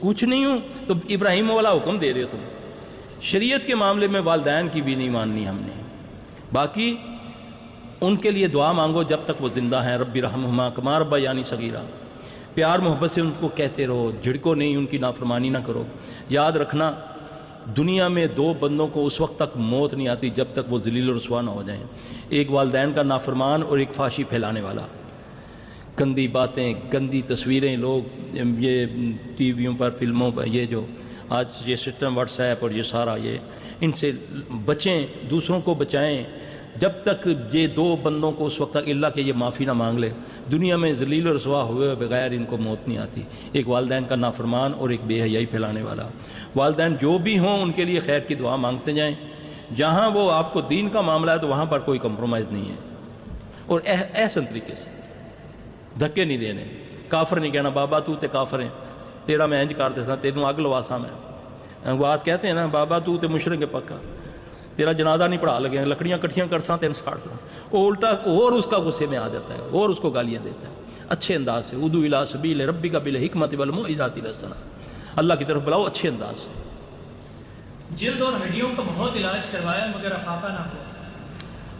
کچھ نہیں ہوں تو ابراہیم والا حکم دے رہے ہو تم۔ شریعت کے معاملے میں والدین کی بھی نہیں ماننی ہم نے، باقی ان کے لیے دعا مانگو جب تک وہ زندہ ہیں، رب ارحمہما کما ربیانی صغیرا، پیار محبت سے ان کو کہتے رہو، جھڑکو نہیں، ان کی نافرمانی نہ کرو۔ یاد رکھنا دنیا میں 2 بندوں کو اس وقت تک موت نہیں آتی جب تک وہ ذلیل و رسوا نہ ہو جائیں، ایک والدین کا نافرمان اور ایک فحاشی پھیلانے والا۔ گندی باتیں، گندی تصویریں، لوگ یہ ٹی ویوں پر، فلموں پر، یہ جو آج یہ سسٹم واٹس ایپ اور یہ سارا، یہ ان سے بچیں، دوسروں کو بچائیں. جب تک یہ دو بندوں کو اس وقت تک اللہ کہ یہ معافی نہ مانگ لے، دنیا میں ذلیل و رسوا ہوئے بغیر ان کو موت نہیں آتی. ایک والدین کا نافرمان اور ایک بے حیائی پھیلانے والا. والدین جو بھی ہوں ان کے لیے خیر کی دعا مانگتے جائیں. جہاں وہ آپ کو دین کا معاملہ ہے تو وہاں پر کوئی کمپرومائز نہیں ہے، اور احسن طریقے سے دھکے نہیں دینے. کافر نہیں کہنا، بابا تو تے کافر ہیں، تیرا میں انج کر دیتا، تینوں اگ لواسا میں. بات کہتے ہیں نا، بابا تو تے مشرک ہے پکا، تیرا جنازہ نہیں پڑھا لگے، لکڑیاں کٹھیاں کرساں تین ساڑ ساں. وہ الٹا اور اس کا غصے میں آ جاتا ہے اور اس کو گالیاں دیتا ہے اچھے انداز سے. ادعو الی سبیل ربک بالحکمت والموعظۃ الحسنہ، اللہ کی طرف بلاؤ اچھے انداز سے. جلد اور ہڈیوں کا بہت علاج کروایا مگر افاقہ نہ ہوا.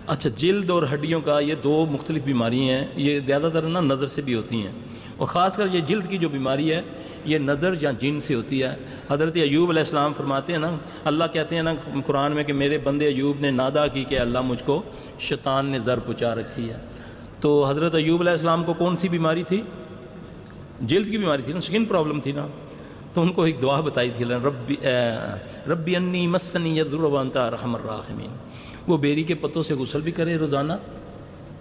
اچھا، جلد اور ہڈیوں کا یہ دو مختلف بیماری ہیں. یہ زیادہ تر نا نظر سے بھی ہوتی ہیں، اور خاص کر یہ جلد کی جو بیماری ہے یہ نظر یا جن سے ہوتی ہے. حضرت ایوب علیہ السلام فرماتے ہیں نا، اللہ کہتے ہیں نا قرآن میں کہ میرے بندے ایوب نے نادا کی کہ اللہ مجھ کو شیطان نے زر پہنچا رکھی ہے. تو حضرت ایوب علیہ السلام کو کون سی بیماری تھی؟ جلد کی بیماری تھی نا، سکن پرابلم تھی نا. تو ان کو ایک دعا بتائی تھی، ربی انی مسنی الضر وانت ارحم الراحمین. وہ بیری کے پتوں سے غسل بھی کرے روزانہ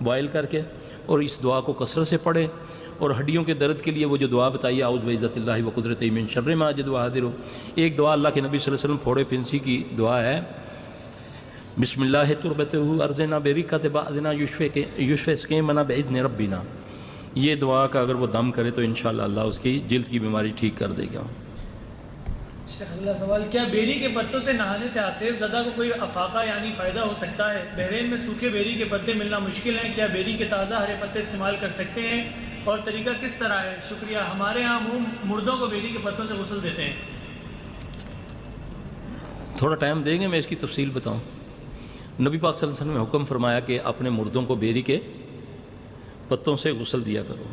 بوائل کر کے، اور اس دعا کو کثرت سے پڑھے. اور ہڈیوں کے درد کے لیے وہ جو دعا بتائی، اعوذ بعزت اللہ و قدرتہ من شر ما اجد واحذر. ایک دعا اللہ کے نبی صلی اللہ علیہ وسلم پھوڑے پھنسی کی دعا ہے، بسم اللہ تربتہ ارزنا برکۃ بعدنا یشفی سقیمنا باذن ربنا. یہ دعا کا اگر وہ دم کرے تو انشاءاللہ اللہ اس کی جلد کی بیماری ٹھیک کر دے گا. شیخ اللہ سوال، کیا بیری کے پتوں سے نہانے سے آصف زدہ کو کوئی افاقہ یعنی فائدہ ہو سکتا ہے؟ بحرین میں سوکھے بیری کے پتے ملنا مشکل ہیں، کیا بیری کے تازہ ہرے پتے استعمال کر سکتے ہیں اور طریقہ کس طرح ہے؟ شکریہ. ہمارے ہاں مردوں کو بیری کے پتوں سے غسل دیتے ہیں. تھوڑا ٹائم دیں گے، میں اس کی تفصیل بتاؤں. نبی پاک صلی اللہ علیہ وسلم نے حکم فرمایا کہ اپنے مردوں کو بیری کے پتوں سے غسل دیا کرو.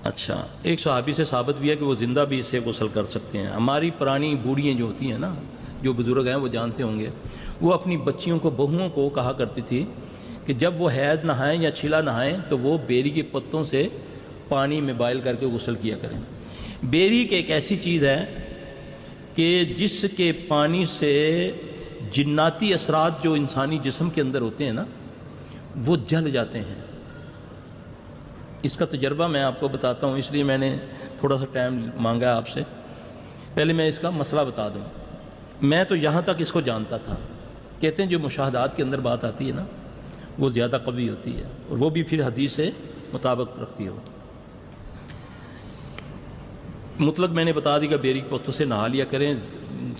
اچھا، ایک صحابی سے ثابت بھی ہے کہ وہ زندہ بھی اس سے غسل کر سکتے ہیں. ہماری پرانی بوڑھیاں جو ہوتی ہیں نا، جو بزرگ ہیں وہ جانتے ہوں گے، وہ اپنی بچیوں کو، بہوؤں کو کہا کرتی تھی کہ جب وہ حیض نہائیں یا چھلا نہائیں تو وہ بیری کے پتوں سے پانی میں بائل کر کے غسل کیا کریں. بیری کی ایک ایسی چیز ہے کہ جس کے پانی سے جناتی اثرات جو انسانی جسم کے اندر ہوتے ہیں نا، وہ جل جاتے ہیں. اس کا تجربہ میں آپ کو بتاتا ہوں، اس لیے میں نے تھوڑا سا ٹائم مانگا آپ سے. پہلے میں اس کا مسئلہ بتا دوں. میں تو یہاں تک اس کو جانتا تھا، کہتے ہیں جو مشاہدات کے اندر بات آتی ہے نا وہ زیادہ قوی ہوتی ہے، اور وہ بھی پھر حدیث سے مطابقت رکھتی ہو. مطلق میں نے بتا دی کہ بیری کے پتوں سے نہا لیا کریں.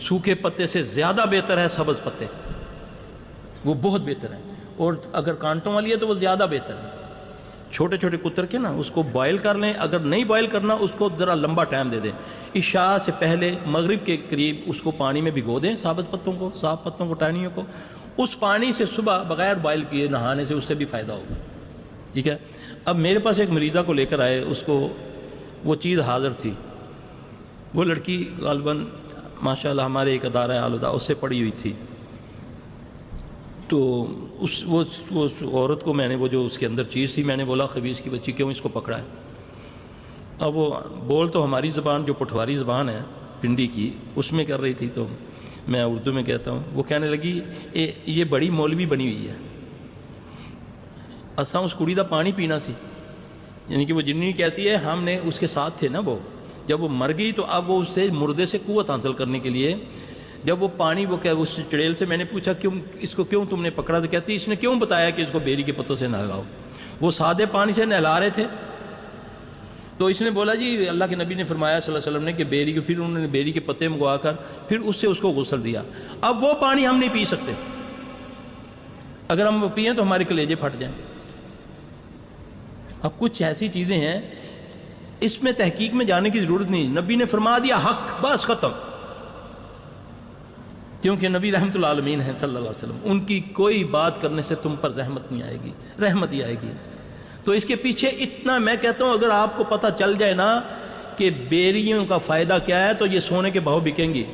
سوکھے پتے سے زیادہ بہتر ہے سبز پتے، وہ بہت بہتر ہیں. اور اگر کانٹوں والی ہے تو وہ زیادہ بہتر ہے. چھوٹے چھوٹے کتر کے نا اس کو بوائل کر لیں. اگر نہیں بوائل کرنا اس کو ذرا لمبا ٹائم دے دیں. عشاء سے پہلے مغرب کے قریب اس کو پانی میں بھگو دیں، سابز پتوں کو، صاف پتوں کو، ٹہنیوں کو. اس پانی سے صبح بغیر بوائل کیے نہانے سے اس سے بھی فائدہ ہوگا. ٹھیک ہے. اب میرے پاس ایک مریضہ کو لے کر آئے، اس کو وہ چیز حاضر تھی. وہ لڑکی غالباً ماشاءاللہ ہمارے ایک ادارہ آلودہ اس سے پڑھی ہوئی تھی. تو وہ عورت کو میں نے وہ جو اس کے اندر چیز تھی، میں نے بولا خبیث کی بچی کیوں اس کو پکڑا ہے. اب وہ بول تو ہماری زبان جو پٹھواری زبان ہے پنڈی کی اس میں کر رہی تھی، تو میں اردو میں کہتا ہوں. وہ کہنے لگی یہ بڑی مولوی بنی ہوئی ہے، اساں اس کڑی دا پانی پینا سی. یعنی کہ وہ جنی کہتی ہے ہم نے اس کے ساتھ تھے نا، وہ جب وہ مر گئی تو اب وہ اس سے مردے سے قوت حاصل کرنے کے لیے جب وہ پانی وہ کہ اس چڑیل سے میں نے پوچھا کیوں اس کو کیوں تم نے پکڑا، تو کہتی اس نے کیوں بتایا کہ اس کو بیری کے پتوں سے نہلاؤ. وہ سادے پانی سے نہلا رہے تھے. تو اس نے بولا جی اللہ کے نبی نے فرمایا صلی اللہ علیہ وسلم نے کہ بیری کے، پھر انہوں نے بیری کے پتے منگوا کر پھر اس سے اس کو غسل دیا. اب وہ پانی ہم نہیں پی سکتے، اگر ہم وہ پئیں تو ہمارے کلیجے پھٹ جائیں. اب کچھ ایسی چیزیں ہیں اس میں تحقیق میں جانے کی ضرورت نہیں. نبی نے فرما دیا حق، بس ختم. کیونکہ نبی رحمت اللہ عالمین ہیں صلی اللہ علیہ وسلم، ان کی کوئی بات کرنے سے تم پر رحمت نہیں آئے گی، رحمت ہی آئے گی. تو اس کے پیچھے اتنا میں کہتا ہوں اگر آپ کو پتہ چل جائے نا کہ بیریوں کا فائدہ کیا ہے تو یہ سونے کے بھاؤ بکیں گی.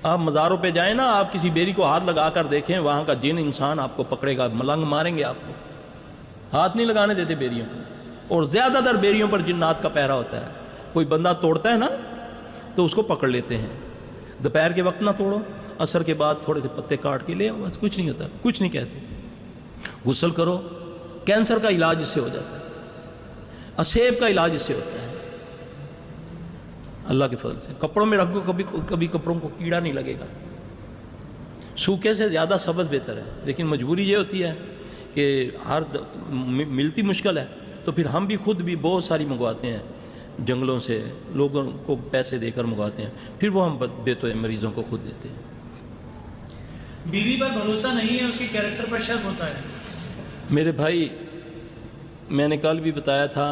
آپ مزاروں پہ جائیں نا، آپ کسی بیری کو ہاتھ لگا کر دیکھیں، وہاں کا جن انسان آپ کو پکڑے گا، ملنگ ماریں گے آپ کو. ہاتھ نہیں لگانے دیتے بیریوں کو. اور زیادہ تر بیریوں پر جنات کا پہرا ہوتا ہے. کوئی بندہ توڑتا ہے نا تو اس کو پکڑ لیتے ہیں. دوپہر کے وقت نہ توڑو, عصر کے بعد تھوڑے سے پتے کاٹ کے لے آؤ, بس کچھ نہیں ہوتا, کچھ نہیں کہتے. غسل کرو, کینسر کا علاج اس سے ہو جاتا ہے, اسیب کا علاج اس سے ہوتا ہے اللہ کے فضل سے. کپڑوں میں رکھو, کبھی کپڑوں کو کیڑا نہیں لگے گا. سوکھے سے زیادہ سبز بہتر ہے, لیکن مجبوری یہ ہوتی ہے کہ ہر ملتی مشکل ہے, تو پھر ہم بھی خود بھی بہت ساری منگواتے ہیں جنگلوں سے, لوگوں کو پیسے دے کر منگواتے ہیں, پھر وہ ہم دیتے ہیں مریضوں کو خود دیتے ہیں. بیوی پر بھروسہ نہیں ہے, اس کے کیریکٹر پر شک ہوتا ہے. میرے بھائی, میں نے کل بھی بتایا تھا,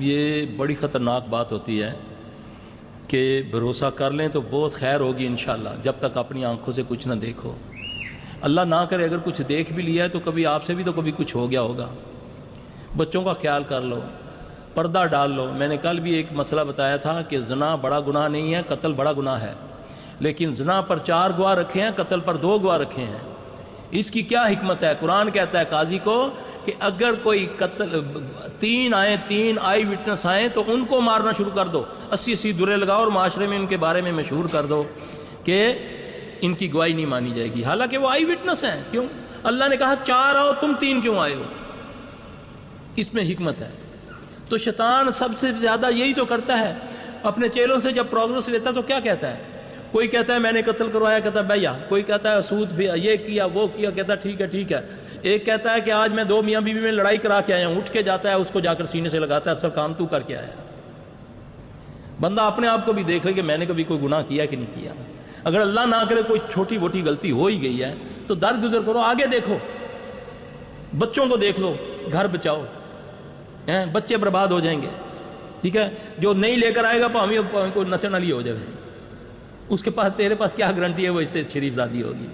یہ بڑی خطرناک بات ہوتی ہے کہ بھروسہ کر لیں تو بہت خیر ہوگی انشاءاللہ, جب تک اپنی آنکھوں سے کچھ نہ دیکھو. اللہ نہ کرے اگر کچھ دیکھ بھی لیا ہے تو کبھی آپ سے بھی تو کبھی کچھ ہو گیا ہوگا. بچوں کا خیال کر لو, پردہ ڈال لو. میں نے کل بھی ایک مسئلہ بتایا تھا کہ زنا بڑا گناہ نہیں ہے, قتل بڑا گناہ ہے, لیکن زنا پر 4 گواہ رکھے ہیں, قتل پر 2 گواہ رکھے ہیں. اس کی کیا حکمت ہے؟ قرآن کہتا ہے قاضی کو کہ اگر کوئی قتل 3 آئی وٹنس آئیں تو ان کو مارنا شروع کر دو, 80 درے لگاؤ اور معاشرے میں ان کے بارے میں مشہور کر دو کہ ان کی گواہی نہیں مانی جائے گی, حالانکہ وہ آئی وٹنس ہیں. کیوں؟ اللہ نے کہا 4 آؤ, تم 3 کیوں آئے ہو؟ اس میں حکمت ہے. تو شیطان سب سے زیادہ یہی تو کرتا ہے. اپنے چیلوں سے جب پروگرس لیتا تو کیا کہتا ہے؟ کوئی کہتا ہے میں نے قتل کروایا, کہتا ہے بھیا. کوئی کہتا ہے سود بھی یہ کیا وہ کیا, کہتا ہے ٹھیک ہے. ایک کہتا ہے کہ آج میں 2 میاں بیوی میں لڑائی کرا کے آیا ہوں, اٹھ کے جاتا ہے, اس کو جا کر سینے سے لگاتا ہے, اصل کام تو کر کے آیا. بندہ اپنے آپ کو بھی دیکھ لے کہ میں نے کبھی کوئی گناہ کیا کہ نہیں کیا. اگر اللہ نہ کرے کوئی چھوٹی موٹی غلطی ہو ہی گئی ہے تو درگزر کرو, آگے دیکھو, بچوں کو دیکھ لو, گھر بچاؤ, بچے برباد ہو جائیں گے. ٹھیک ہے, جو نہیں لے کر آئے گا پاویں کو نچن والی ہو جائے, اس کے پاس تیرے پاس کیا گارنٹی ہے وہ اس سے شریف زادی ہوگی.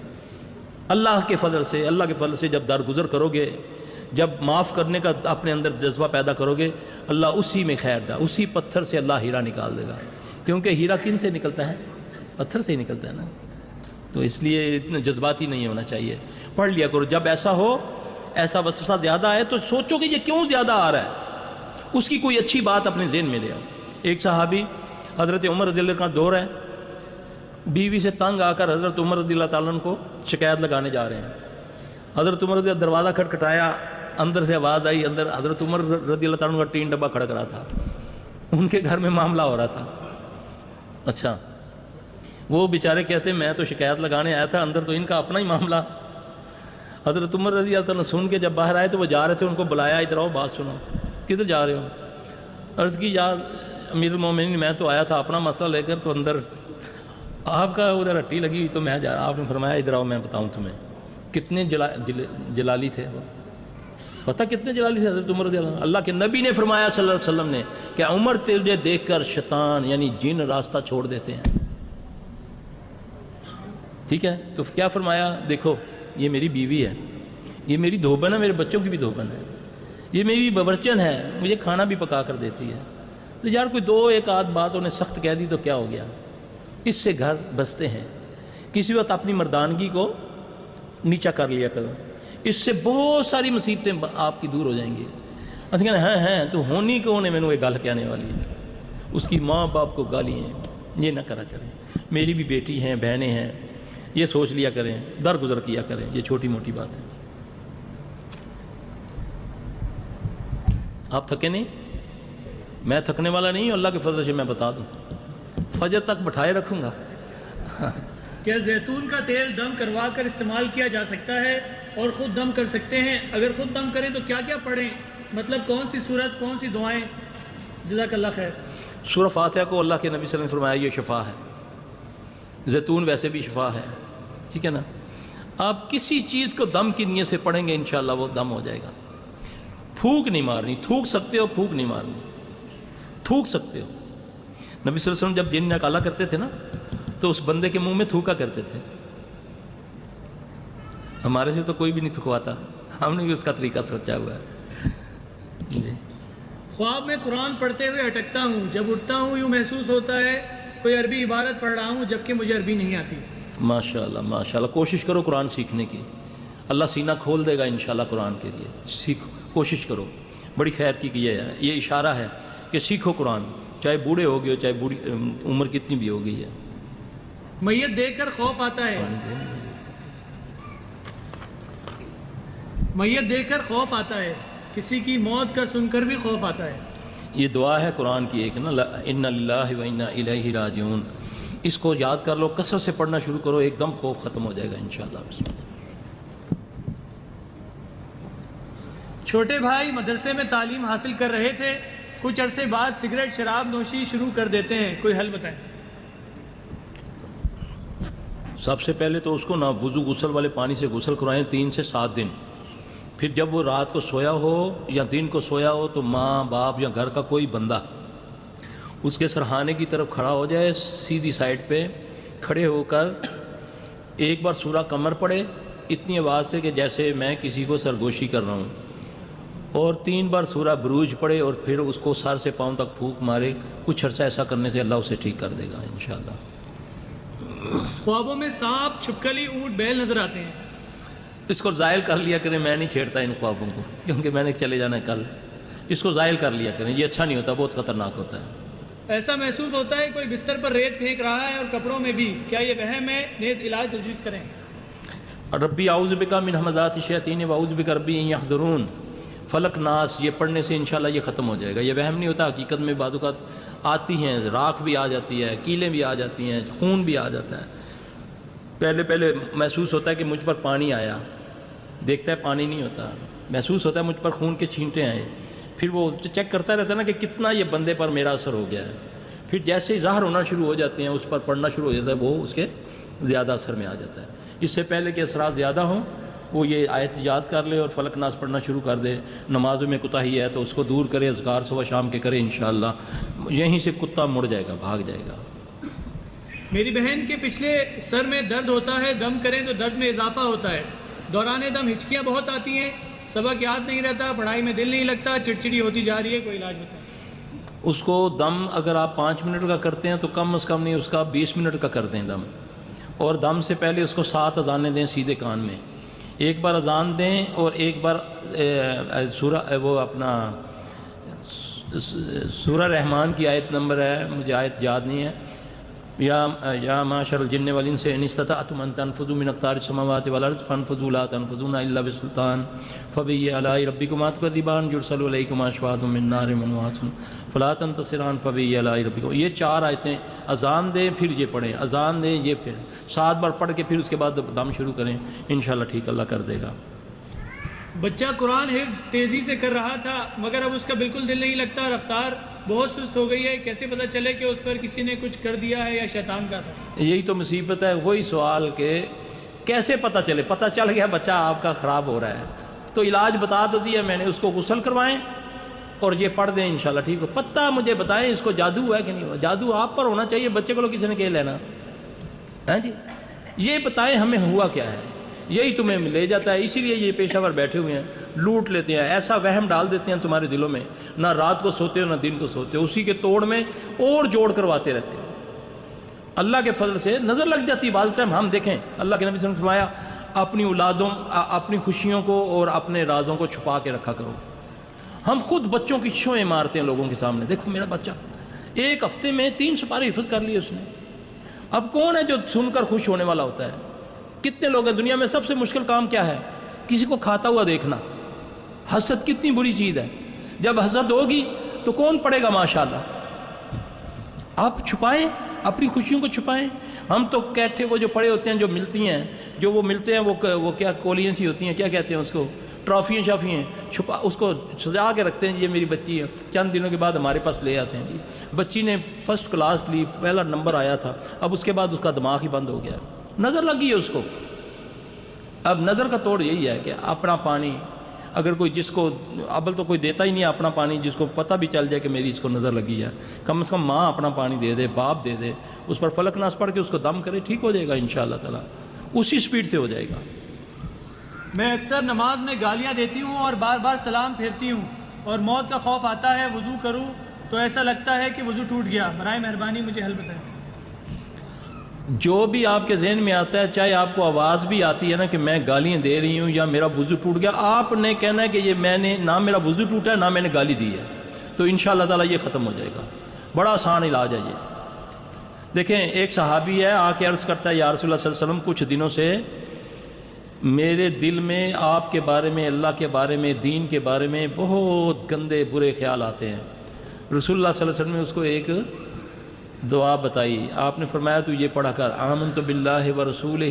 اللہ کے فضل سے جب درگزر کرو گے, جب معاف کرنے کا اپنے اندر جذبہ پیدا کرو گے, اللہ اسی میں خیر دا, اسی پتھر سے اللہ ہیرا نکال دے گا. کیونکہ ہیرا کن سے نکلتا ہے؟ پتھر سے ہی نکلتا ہے نا. تو اس لیے اتنا جذباتی نہیں ہونا چاہیے. پڑھ لیا کرو, جب ایسا ہو, ایسا وسوسہ زیادہ ہے تو سوچو کہ یہ کیوں زیادہ آ رہا ہے, اس کی کوئی اچھی بات اپنے ذہن میں لے آؤ. ایک صحابی حضرت عمر رضی اللہ کا دور ہے, بیوی سے تنگ آ کر حضرت عمر رضی اللہ تعالیٰ عنہ کو شکایت لگانے جا رہے ہیں. حضرت عمر رضی اللہ دروازہ کھٹکھٹایا, اندر سے آواز آئی, اندر حضرت عمر رضی اللہ تعالیٰ عنہ کا ٹین ڈبہ کھڑک رہا تھا, ان کے گھر میں معاملہ ہو رہا تھا. اچھا, وہ بیچارے کہتے میں تو شکایت لگانے آیا تھا, اندر تو ان کا اپنا ہی معاملہ. حضرت عمر رضی اللہ تعالیٰ سن کے جب باہر آئے تو وہ جا رہے تھے, ان کو بلایا, ادھر آؤ بات سنو. کدھر جا رہے ہو؟ عرض کی یار امیر المومنین میں تو آیا تھا اپنا مسئلہ لے کر, تو اندر آپ کا ادھر ہٹی لگی ہوئی تو میں جا رہا. آپ نے فرمایا ادھر آؤ میں بتاؤں تمہیں. کتنے جلالی تھے وہ, پتہ کتنے جلالی تھے حضرت عمر رضی اللہ عنہ. اللہ کے نبی نے فرمایا صلی اللہ علیہ وسلم نے کہ عمر تجھے دیکھ کر شیطان یعنی جن راستہ چھوڑ دیتے ہیں. ٹھیک ہے, تو کیا فرمایا, دیکھو یہ میری بیوی ہے, یہ میری دھوبن ہے, میرے بچوں کی بھی دھوبن ہے, یہ میری باورچن ہے, مجھے کھانا بھی پکا کر دیتی ہے. تو یار کوئی 2-1 آدھ بات انہیں سخت کہہ دی تو کیا ہو گیا, اس سے گھر بستے ہیں. کسی وقت اپنی مردانگی کو نیچا کر لیا کرو, اس سے بہت ساری مصیبتیں آپ کی دور ہو جائیں گی. ہیں تو ہونی کون ہے مینوں یہ گل کہنے والی, اس کی ماں باپ کو گالی ہیں, یہ نہ کرا کریں. میری بھی بیٹی ہیں, بہنیں ہیں, یہ سوچ لیا کریں, درگزر کیا کریں. یہ چھوٹی موٹی بات ہے. آپ تھکے نہیں, میں تھکنے والا نہیں ہوں, اللہ کے فضل سے میں بتا دوں, فجر تک بٹھائے رکھوں گا. کیا زیتون کا تیل دم کروا کر استعمال کیا جا سکتا ہے اور خود دم کر سکتے ہیں؟ اگر خود دم کریں تو کیا کیا پڑھیں, مطلب کون سی صورت, کون سی دعائیں؟ جزاک اللہ خیر. سورہ فاتحہ کو اللہ کے نبی صلی اللہ علیہ وسلم نے فرمایا یہ شفا ہے. زیتون ویسے بھی شفا ہے. ٹھیک ہے نا, آپ کسی چیز کو دم کی نیت سے پڑھیں گے انشاءاللہ وہ دم ہو جائے گا. پھونک نہیں مارنی, تھوک سکتے ہو, پھونک نہیں مارنی, تھوک سکتے ہو. نبی صلی اللہ علیہ وسلم جب جن نکالا کرتے تھے نا تو اس بندے کے منہ میں تھوکا کرتے تھے. ہمارے سے تو کوئی بھی نہیں تھکواتا, ہم نے بھی اس کا طریقہ سوچا ہوا ہے. جی. خواب میں قرآن پڑھتے ہوئے اٹکتا ہوں, جب اٹھتا ہوں یوں محسوس ہوتا ہے کوئی عربی عبارت پڑھ رہا ہوں جبکہ مجھے عربی نہیں آتی. ماشاءاللہ ماشاءاللہ, کوشش کرو قرآن سیکھنے کی, اللہ سینہ کھول دے گا انشاءاللہ قرآن کے لیے. سیکھو, کوشش کرو. بڑی خیر کی ہے. یہ اشارہ ہے کہ سیکھو قرآن، چاہے بوڑھے ہو گئے ہو، چاہے بوڑھی عمر کتنی بھی ہو گئی ہے. میت دیکھ کر خوف آتا ہے، میت دیکھ کر خوف آتا ہے، کسی کی موت کا سن کر بھی خوف آتا ہے. یہ دعا ہے قرآن کی ایک نا، ان للہ و انا الیہ راجعون. اس کو یاد کر لو، کثرت سے پڑھنا شروع کرو، ایک دم خوف ختم ہو جائے گا انشاءاللہ. چھوٹے بھائی مدرسے میں تعلیم حاصل کر رہے تھے، کچھ عرصے بعد سگریٹ شراب نوشی شروع کر دیتے ہیں، کوئی حل بتائیں. سب سے پہلے تو اس کو نا وضو غسل والے پانی سے غسل کروائیں 3 سے 7 دن. پھر جب وہ رات کو سویا ہو یا دن کو سویا ہو تو ماں باپ یا گھر کا کوئی بندہ اس کے سرہانے کی طرف کھڑا ہو جائے، سیدھی سائڈ پہ کھڑے ہو کر ایک بار سورہ قمر پڑھے اتنی آواز سے کہ جیسے میں کسی کو سرگوشی کر رہا ہوں، اور 3 بار سورہ بروج پڑھے اور پھر اس کو سر سے پاؤں تک پھونک مارے. کچھ عرصہ ایسا کرنے سے اللہ اسے ٹھیک کر دے گا انشاءاللہ. خوابوں میں سانپ، چھپکلی، اونٹ، بیل نظر آتے ہیں، اس کو زائل کر لیا کریں. میں نہیں چھیڑتا ان خوابوں کو کیونکہ میں نے چلے جانا ہے کل. اس کو زائل کر لیا کریں، یہ اچھا نہیں ہوتا، بہت خطرناک ہوتا ہے. ایسا محسوس ہوتا ہے کوئی بستر پر ریت پھینک رہا ہے اور کپڑوں میں بھی، کیا یہ وہم ہے؟ نیز علاج تجویز کریں. ربی اعوذ بک من ہمزات الشیاطین واعوذ بک ربی ان یحضرون، فلک ناس، یہ پڑھنے سے انشاءاللہ یہ ختم ہو جائے گا. یہ وہم نہیں ہوتا، حقیقت میں بعض اوقات آتی ہیں، راکھ بھی آ جاتی ہے، کیلیں بھی آ جاتی ہیں، خون بھی آ جاتا ہے. پہلے محسوس ہوتا ہے کہ مجھ پر پانی آیا، دیکھتا ہے پانی نہیں ہوتا، محسوس ہوتا ہے مجھ پر خون کے چھینٹے آئے. پھر وہ چیک کرتا رہتا ہے نا کہ کتنا یہ بندے پر میرا اثر ہو گیا ہے. پھر جیسے ہی ظاہر ہونا شروع ہو جاتے ہیں، اس پر پڑھنا شروع ہو جاتا ہے، وہ اس کے زیادہ اثر میں آ جاتا ہے. اس سے پہلے کہ اثرات زیادہ ہوں وہ یہ آیت یاد کر لے اور فلک ناس پڑھنا شروع کر دے. نمازوں میں کوتاہی ہے تو اس کو دور کرے، اذکار صبح شام کے کرے، انشاءاللہ یہیں سے کتا مڑ جائے گا، بھاگ جائے گا. میری بہن کے پچھلے سر میں درد ہوتا ہے، دم کریں تو درد میں اضافہ ہوتا ہے، دوران دم ہچکیاں بہت آتی ہیں، سبق یاد نہیں رہتا، پڑھائی میں دل نہیں لگتا، چڑچڑی ہوتی جا رہی ہے، کوئی علاج بتائیں. اس کو دم اگر آپ 5 منٹ کا کرتے ہیں تو کم از کم نہیں اس کا 20 منٹ کا کر دیں دم. اور دم سے پہلے اس کو 7 اذانیں دیں سیدھے کان میں. ایک بار اذان دیں اور ایک بار سورہ وہ اپنا سورہ رحمان کی آیت نمبر ہے، مجھے آیت یاد نہیں ہے، یا معاشر الجن والانس ان استطعتم ان تنفذوا من اقطار السماوات والارض فانفذوا لا تنفذون الا بسلطان فبأي آلاء ربكما تكذبان يرسل اليكما شواظ من نار ونحاس فلا تنتصران فبأي آلاء ربكما. یہ 4 آیتیں اذان دیں پھر یہ پڑھیں، اذان دیں یہ پھر 7 بار پڑھ کے پھر اس کے بعد دم شروع کریں، انشاءاللہ ٹھیک اللہ کر دے گا. بچہ قرآن حفظ تیزی سے کر رہا تھا مگر اب اس کا بالکل دل نہیں لگتا، رفتار بہت سست ہو گئی ہے، کیسے پتہ چلے کہ اس پر کسی نے کچھ کر دیا ہے یا شیطان کا تھا؟ یہی تو مصیبت ہے. وہی سوال کہ کیسے پتہ چلے؟ پتہ چل گیا بچہ آپ کا خراب ہو رہا ہے تو علاج بتا تو دیا میں نے، اس کو غسل کروائیں اور یہ پڑھ دیں انشاءاللہ ٹھیک ہو. پتہ مجھے بتائیں اس کو جادو ہوا ہے کہ نہیں ہوا؟ جادو آپ پر ہونا چاہیے، بچے کو کسی نے کہہ لینا ہے جی. یہ بتائیں ہمیں ہوا کیا ہے، یہی تمہیں لے جاتا ہے. اسی لیے یہ پیشہ ور بیٹھے ہوئے ہیں، لوٹ لیتے ہیں، ایسا وہم ڈال دیتے ہیں تمہارے دلوں میں، نہ رات کو سوتے ہو نہ دن کو سوتے ہو، اسی کے توڑ میں اور جوڑ کرواتے رہتے ہیں. اللہ کے فضل سے نظر لگ جاتی ہے بعض ٹائم. ہم دیکھیں اللہ کے نبی صلی اللہ علیہ وسلم فرمایا اپنی اولادوں اپنی خوشیوں کو اور اپنے رازوں کو چھپا کے رکھا کرو. ہم خود بچوں کی چھوئیں مارتے ہیں لوگوں کے سامنے، دیکھو میرا بچہ 1 ہفتے میں 3 سپارے حفظ کر لیے اس نے. اب کون ہے جو سن کر خوش ہونے والا ہوتا ہے؟ کتنے لوگ ہیں دنیا میں؟ سب سے مشکل کام کیا ہے؟ کسی کو کھاتا ہوا دیکھنا. حسد کتنی بری چیز ہے. جب حسد ہوگی تو کون پڑے گا ماشاءاللہ. آپ چھپائیں، اپنی خوشیوں کو چھپائیں. ہم تو کیٹھے وہ جو پڑے ہوتے ہیں جو ملتی ہیں، جو وہ ملتے ہیں وہ کیا کولیاں سی ہوتی ہیں، کیا کہتے ہیں اس کو، ٹرافیاں شافیاں، چھپا اس کو سجا کے رکھتے ہیں. یہ میری بچی ہے، چند دنوں کے بعد ہمارے پاس لے آتے ہیں جی بچی نے فرسٹ کلاس لی، پہلا نمبر آیا تھا. اب اس کے بعد اس کا دماغ ہی بند ہو گیا، نظر لگی ہے اس کو. اب نظر کا توڑ یہی ہے کہ اپنا پانی اگر کوئی جس کو ابل تو کوئی دیتا ہی نہیں اپنا پانی، جس کو پتہ بھی چل جائے کہ میری اس کو نظر لگی ہے، کم از کم ماں اپنا پانی دے دے، باپ دے دے، اس پر فلک ناس پڑھ کے اس کو دم کرے، ٹھیک ہو جائے گا انشاءاللہ تعالیٰ، اسی سپیڈ سے ہو جائے گا. میں اکثر نماز میں گالیاں دیتی ہوں اور بار بار سلام پھیرتی ہوں اور موت کا خوف آتا ہے، وضو کروں تو ایسا لگتا ہے کہ وضو ٹوٹ گیا، برائے مہربانی مجھے حل بتائیں. جو بھی آپ کے ذہن میں آتا ہے، چاہے آپ کو آواز بھی آتی ہے نا کہ میں گالیاں دے رہی ہوں یا میرا وضو ٹوٹ گیا، آپ نے کہنا ہے کہ یہ میں نے نہ میرا وضو ٹوٹا ہے نہ میں نے گالی دی ہے، تو انشاءاللہ تعالی یہ ختم ہو جائے گا۔ بڑا آسان علاج ہے یہ۔ دیکھیں ایک صحابی ہے، آ کے عرض کرتا ہے یا رسول اللہ صلی اللہ علیہ وسلم کچھ دنوں سے میرے دل میں آپ کے بارے میں، اللہ کے بارے میں، دین کے بارے میں بہت گندے برے خیال آتے ہیں۔ رسول اللہ صلی اللہ علیہ وسلم نے اس کو ایک دعا بتائی، آپ نے فرمایا تو یہ پڑھا کر، آمنت باللہ ورسولہ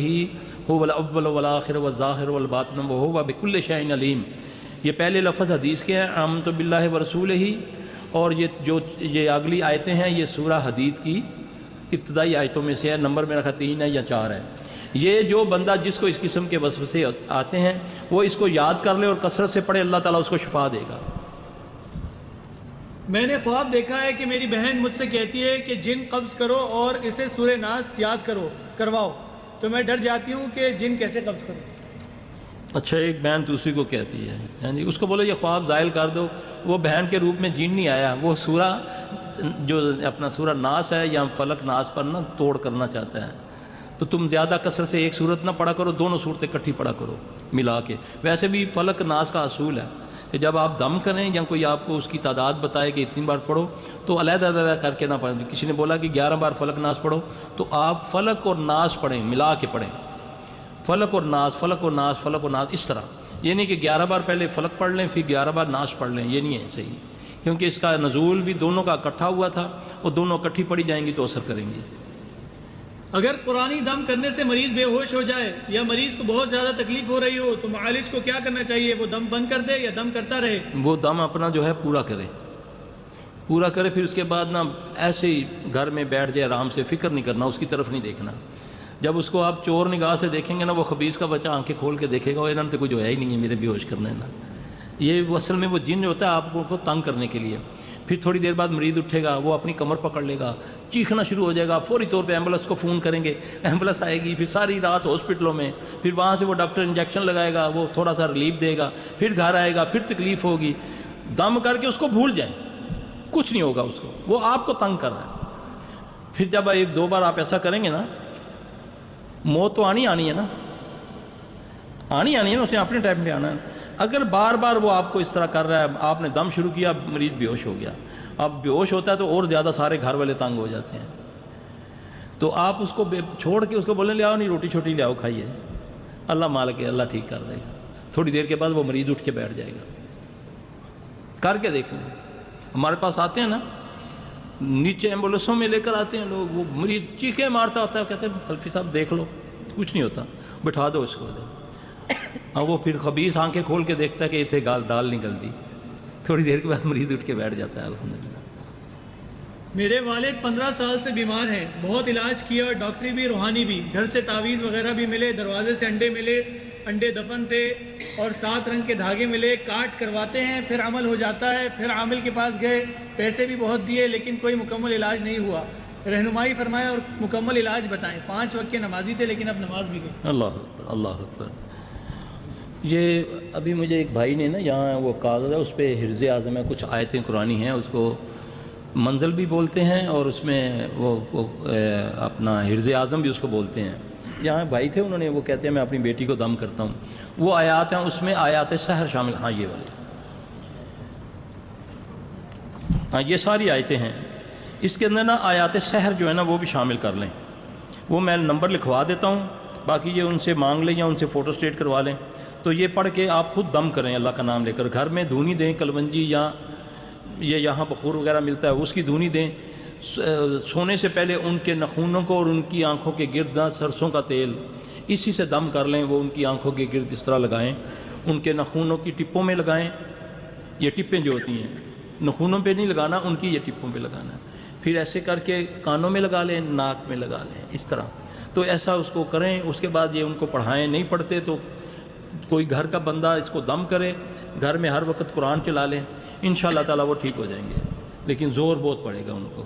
هو الاول والآخر والظاہر والباطن وهو بكل شیء علیم۔ یہ پہلے لفظ حدیث کے ہیں، آمنت باللہ ورسولہ، اور یہ اگلی آیتیں ہیں، یہ سورہ حدید کی ابتدائی آیتوں میں سے ہے، نمبر میرا خیال 3 ہے یا 4 ہے۔ یہ جو بندہ جس کو اس قسم کے وسوسے آتے ہیں وہ اس کو یاد کر لے اور کثرت سے پڑھے، اللہ تعالیٰ اس کو شفا دے گا۔ میں نے خواب دیکھا ہے کہ میری بہن مجھ سے کہتی ہے کہ جن قبض کرو اور اسے سورہ ناس یاد کرواؤ، تو میں ڈر جاتی ہوں کہ جن کیسے قبض کرو۔ اچھا، ایک بہن دوسری کو کہتی ہے، یعنی اس کو بولو یہ خواب زائل کر دو، وہ بہن کے روپ میں جن نہیں آیا، وہ سورہ جو اپنا سورہ ناس ہے یا فلک ناس پر نا توڑ کرنا چاہتا ہے، تو تم زیادہ کثرت سے ایک صورت نہ پڑھا کرو، دونوں صورتیں اکٹھی پڑھا کرو ملا کے۔ ویسے بھی فلک ناس کا اصول ہے کہ جب آپ دم کریں یا کوئی آپ کو اس کی تعداد بتائے کہ اتنی بار پڑھو تو علیحدہ علیحدہ کر کے نہ پڑھیں۔ کسی نے بولا کہ 11 بار فلک ناس پڑھو تو آپ فلک اور ناس پڑھیں، ملا کے پڑھیں، فلک اور ناس، فلک اور ناس، فلک اور ناس، اس طرح۔ یہ نہیں کہ 11 بار پہلے فلک پڑھ لیں پھر 11 بار ناس پڑھ لیں، یہ نہیں ہے صحیح، کیونکہ اس کا نزول بھی دونوں کا اکٹھا ہوا تھا، اور دونوں اکٹھی پڑھی جائیں گی تو اثر کریں گی۔ اگر قرآنی دم کرنے سے مریض بے ہوش ہو جائے یا مریض کو بہت زیادہ تکلیف ہو رہی ہو تو معالج کو کیا کرنا چاہیے؟ وہ دم بند کر دے یا دم کرتا رہے؟ وہ دم اپنا جو ہے پورا کرے، پھر اس کے بعد نا ایسے ہی گھر میں بیٹھ جائے آرام سے، فکر نہیں کرنا، اس کی طرف نہیں دیکھنا۔ جب اس کو آپ چور نگاہ سے دیکھیں گے نا، وہ خبیث کا بچہ آنکھیں کھول کے دیکھے گا، وہ انہوں نے کوئی جو ہے ہی نہیں ہے میرے بے ہوش کرنے نا۔ یہ اصل میں وہ جن ہوتا ہے آپ کو تنگ کرنے کے لیے۔ پھر تھوڑی دیر بعد مریض اٹھے گا، وہ اپنی کمر پکڑ لے گا، چیخنا شروع ہو جائے گا، فوری طور پہ ایمبولینس کو فون کریں گے، ایمبولینس آئے گی، پھر ساری رات ہاسپٹلوں میں، پھر وہاں سے وہ ڈاکٹر انجیکشن لگائے گا، وہ تھوڑا سا ریلیف دے گا، پھر گھر آئے گا، پھر تکلیف ہوگی۔ دم کر کے اس کو بھول جائیں، کچھ نہیں ہوگا اس کو، وہ آپ کو تنگ کر رہا ہے۔ پھر جب 1-2 بار آپ ایسا کریں گے نا، موت تو آنی ہے نا، اس نے اپنے ٹائم پہ آنا ہے۔ اگر بار بار وہ آپ کو اس طرح کر رہا ہے، آپ نے دم شروع کیا، مریض بے ہوش ہو گیا، اب بے ہوش ہوتا ہے تو اور زیادہ سارے گھر والے تنگ ہو جاتے ہیں، تو آپ اس کو چھوڑ کے اس کو بولیں لے آؤ، نہیں روٹی چھوٹی لے آؤ کھائیے، اللہ مالک ہے، اللہ ٹھیک کر دے گا۔ تھوڑی دیر کے بعد وہ مریض اٹھ کے بیٹھ جائے گا۔ کر کے دیکھ لیں، ہمارے پاس آتے ہیں نا، نیچے ایمبولینسوں میں لے کر آتے ہیں لوگ، وہ مریض چیخیں مارتا ہوتا ہے، کہتے ہیں سلفی صاحب دیکھ لو، کچھ نہیں ہوتا، بٹھا دو اس کو۔ اور وہ پھر خبیث آنکھیں کھول کے دیکھتا ہے کہ اتنے دال نکل دی، تھوڑی دیر کے بعد مریض اٹھ کے بیٹھ جاتا ہے۔ الحمدللہ۔ میرے والد 15 سال سے بیمار ہیں، بہت علاج کیا، ڈاکٹری بھی روحانی بھی، گھر سے تعویذ وغیرہ بھی ملے، دروازے سے انڈے ملے، انڈے دفن تھے، اور 7 رنگ کے دھاگے ملے، کاٹ کرواتے ہیں، پھر عمل ہو جاتا ہے، پھر عامل کے پاس گئے، پیسے بھی بہت دیے لیکن کوئی مکمل علاج نہیں ہوا، رہنمائی فرمائے اور مکمل علاج بتائیں۔ 5 وقت کے نمازی تھے لیکن اب نماز بھی گئے۔ اللہ اکبر، اللہ اکبر۔ یہ ابھی مجھے ایک بھائی نے نا یہاں وہ کاغذ ہے، اس پہ حرز اعظم ہے، کچھ آیتیں قرآنی ہیں، اس کو منزل بھی بولتے ہیں اور اس میں وہ اپنا حرز اعظم بھی اس کو بولتے ہیں۔ یہاں بھائی تھے، انہوں نے وہ کہتے ہیں میں اپنی بیٹی کو دم کرتا ہوں، وہ آیات ہیں، اس میں آیات سحر شامل، ہاں یہ والے، ہاں یہ ساری آیتیں ہیں، اس کے اندر نا آیات سحر جو ہے نا وہ بھی شامل کر لیں، وہ میں نمبر لکھوا دیتا ہوں، باقی یہ ان سے مانگ لیں یا ان سے فوٹو اسٹیٹ کروا لیں، تو یہ پڑھ کے آپ خود دم کریں اللہ کا نام لے کر، گھر میں دھونی دیں، کلونجی یا یہ یہاں بخور وغیرہ ملتا ہے اس کی دھونی دیں، سونے سے پہلے ان کے نخونوں کو اور ان کی آنکھوں کے گرد سرسوں کا تیل اسی سے دم کر لیں، وہ ان کی آنکھوں کے گرد اس طرح لگائیں، ان کے نخونوں کی ٹپوں میں لگائیں، یہ ٹپیں جو ہوتی ہیں نخونوں پہ نہیں لگانا، ان کی یہ ٹپوں پہ لگانا ہے، پھر ایسے کر کے کانوں میں لگا لیں، ناک میں لگا لیں، اس طرح، تو ایسا اس کو کریں۔ اس کے بعد یہ ان کو پڑھائیں، نہیں پڑھتے تو کوئی گھر کا بندہ اس کو دم کرے، گھر میں ہر وقت قرآن چلا لیں، انشاءاللہ تعالیٰ وہ ٹھیک ہو جائیں گے، لیکن زور بہت پڑے گا ان کو۔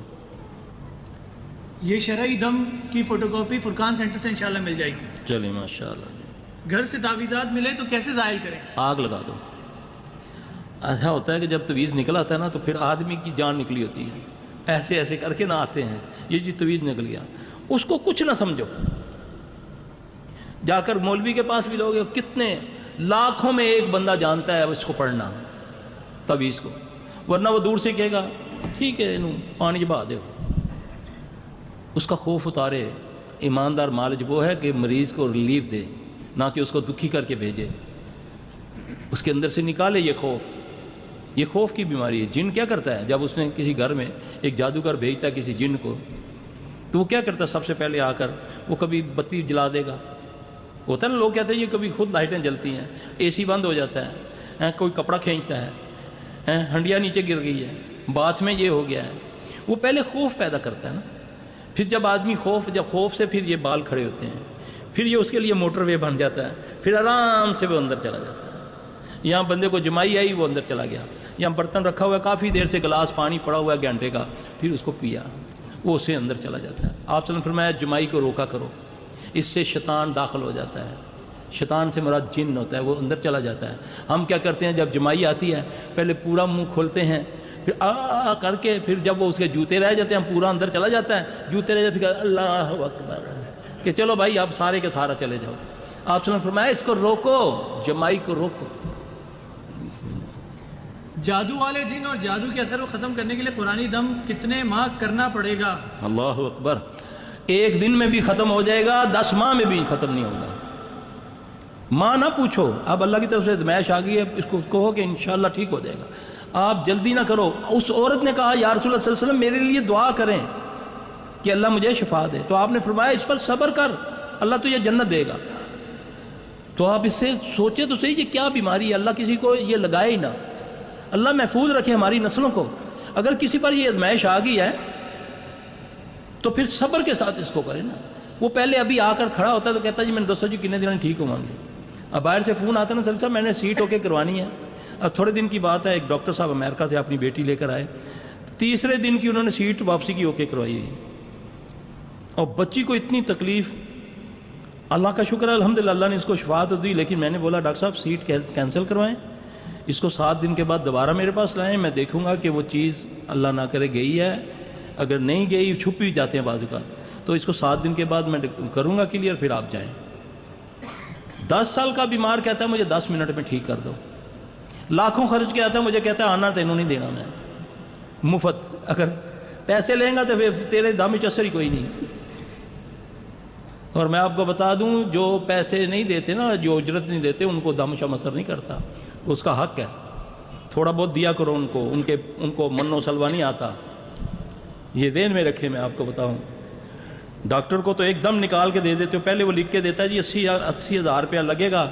یہ شرعی دم کی فوٹو کاپی فرقان سینٹر سے انشاءاللہ مل جائے گی۔ چلیں ماشاءاللہ۔ گھر سے تعویذات ملے تو کیسے ظاہر کریں؟ آگ لگا دو۔ ایسا ہوتا ہے کہ جب تویز نکل آتا ہے نا تو پھر آدمی کی جان نکلی ہوتی ہے، ایسے ایسے کر کے نہ آتے ہیں، یہ جی تویز نکل گیا، اس کو کچھ نہ سمجھو. جا کر مولوی کے پاس بھی لوگ کتنے لاکھوں میں ایک بندہ جانتا ہے اس کو پڑھنا تعویذ کو، ورنہ وہ دور سے کہے گا ٹھیک ہے پانی بہا دے. اس کا خوف اتارے. ایماندار مالج وہ ہے کہ مریض کو ریلیف دے، نہ کہ اس کو دکھی کر کے بھیجے. اس کے اندر سے نکالے یہ خوف. یہ خوف کی بیماری ہے. جن کیا کرتا ہے جب اس نے کسی گھر میں ایک جادوگر بھیجتا ہے کسی جن کو، تو وہ کیا کرتا ہے سب سے پہلے آ کر وہ کبھی بتی جلا دے گا. ہوتا ہے نا، لوگ کہتے ہیں یہ کبھی خود لائٹیں جلتی ہیں، اے سی بند ہو جاتا ہے، کوئی کپڑا کھینچتا ہے، ہنڈیا نیچے گر گئی ہے، باتھ میں یہ ہو گیا ہے. وہ پہلے خوف پیدا کرتا ہے نا. پھر جب آدمی جب خوف سے پھر یہ بال کھڑے ہوتے ہیں، پھر یہ اس کے لیے موٹر وے بن جاتا ہے. پھر آرام سے وہ اندر چلا جاتا ہے. یہاں بندے کو جمائی آئی وہ اندر چلا گیا. یہاں برتن رکھا ہوا ہے کافی دیر سے، گلاس پانی پڑا ہوا ہے گھنٹے کا، پھر اس کو پیا، وہ اس سے اندر چلا جاتا ہے. آپ صلی اللہ علیہ وسلم فرمایا جمائی کو روکا کرو، اس سے شیطان داخل ہو جاتا ہے. شیطان سے مراد جن ہوتا ہے، وہ اندر چلا جاتا ہے. ہم کیا کرتے ہیں جب جمائی آتی ہے پہلے پورا منہ کھولتے ہیں، پھر آ کر کے پھر جب وہ اس کے جوتے رہ جاتے ہیں پورا اندر چلا جاتا ہے، جوتے رہ جاتے ہیں اللہ اکبر کہ چلو بھائی آپ سارے کے سارا چلے جاؤ. آپ صلی اللہ علیہ وسلم فرمایا اس کو روکو، جمائی کو روکو. جادو والے جن اور جادو کے اثر کو ختم کرنے کے لیے قرآنی دم کتنے ماہ کرنا پڑے گا؟ اللہ اکبر. ایک دن میں بھی ختم ہو جائے گا، 10 ماہ میں بھی ختم نہیں ہوگا. ماں نہ پوچھو، اب اللہ کی طرف سے ازمائش آ گئی ہے، اس کو کہو کہ انشاءاللہ ٹھیک ہو جائے گا. آپ جلدی نہ کرو. اس عورت نے کہا یا رسول اللہ صلی اللہ علیہ وسلم میرے لیے دعا کریں کہ اللہ مجھے شفا دے. تو آپ نے فرمایا اس پر صبر کر، اللہ تجھے جنت دے گا. تو آپ اس سے سوچے تو صحیح یہ کیا بیماری ہے، اللہ کسی کو یہ لگائے ہی نہ، اللہ محفوظ رکھے ہماری نسلوں کو. اگر کسی پر یہ ازمائش آ گئی ہے تو پھر صبر کے ساتھ اس کو کرے نا. وہ پہلے ابھی آ کر کھڑا ہوتا ہے تو کہتا ہے جی میں نے دوستوں جی کتنے دن ٹھیک ہوں گے. اب باہر سے فون آتا نا سر صاحب میں نے سیٹ ہو کے کروانی ہے. اب تھوڑے دن کی بات ہے، ایک ڈاکٹر صاحب امریکہ سے اپنی بیٹی لے کر آئے، تیسرے دن کی انہوں نے سیٹ واپسی کی ہو کے کروائی. اور بچی کو اتنی تکلیف، اللہ کا شکر ہے الحمدللہ اللہ نے اس کو شفا تو دی. لیکن میں نے بولا ڈاکٹر صاحب سیٹ کینسل کروائیں، اس کو 7 دن کے بعد دوبارہ میرے پاس لائیں، میں دیکھوں گا کہ وہ چیز اللہ نہ کرے گئی ہے. اگر نہیں گئی چھپ بھی جاتے ہیں بازو کا، تو اس کو 7 دن کے بعد میں کروں گا کلیئر، پھر آپ جائیں. 10 سال کا بیمار کہتا ہے مجھے 10 منٹ میں ٹھیک کر دو. لاکھوں خرچ کیا آتا ہے، مجھے کہتا ہے آنا تینوں نہیں دینا میں مفت. اگر پیسے لیں گا تو پھر تیرے دم چسر ہی کوئی نہیں. اور میں آپ کو بتا دوں جو پیسے نہیں دیتے نا، جو اجرت نہیں دیتے، ان کو دم شم اثر نہیں کرتا. اس کا حق ہے، تھوڑا بہت دیا کرو ان کو، ان کو من و سلوا نہیں آتا. یہ ذہن میں رکھے. میں آپ کو بتاؤں ڈاکٹر کو تو ایک دم نکال کے دے دیتے ہو. پہلے وہ لکھ کے دیتا ہے جی 80,000 روپیہ لگے گا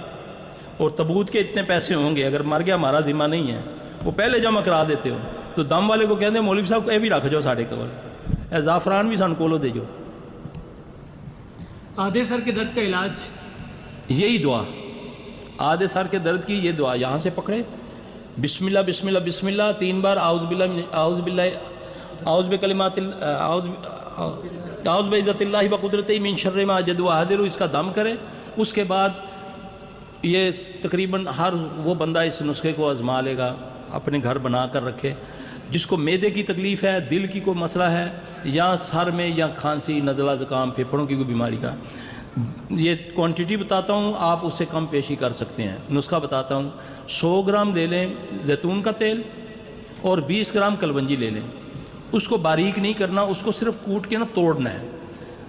اور تبوت کے اتنے پیسے ہوں گے، اگر مر گیا ہمارا ذمہ نہیں ہے. وہ پہلے جمع کرا دیتے ہو. تو دم والے کو کہتے ہیں مولوی صاحب کو یہ بھی رکھ جاؤ ساڑھے کول، اے زعفران بھی سان کولو دے جو. آدھے سر کے درد کا علاج یہی دعا، آدھے سر کے درد کی یہ دعا. یہاں سے پکڑے بسم اللہ بسم اللہ بسم اللہ 3 بار، اعوذ بکلمات اعوذ بعزت اللہ وقدرتہ من شر ما اجد واحذر، اس کا دم کرے. اس کے بعد یہ تقریباً ہر وہ بندہ اس نسخے کو آزما لے گا، اپنے گھر بنا کر رکھے. جس کو معدے کی تکلیف ہے، دل کی کوئی مسئلہ ہے، یا سر میں یا کھانسی نزلہ زکام پھیپھڑوں کی کوئی بیماری کا، یہ کوانٹٹی بتاتا ہوں، آپ اس سے کم پیشی کر سکتے ہیں. نسخہ بتاتا ہوں. 100 گرام لے لیں زیتون کا تیل اور 20 گرام کلونجی لے لیں. اس کو باریک نہیں کرنا، اس کو صرف کوٹ کے نا توڑنا ہے.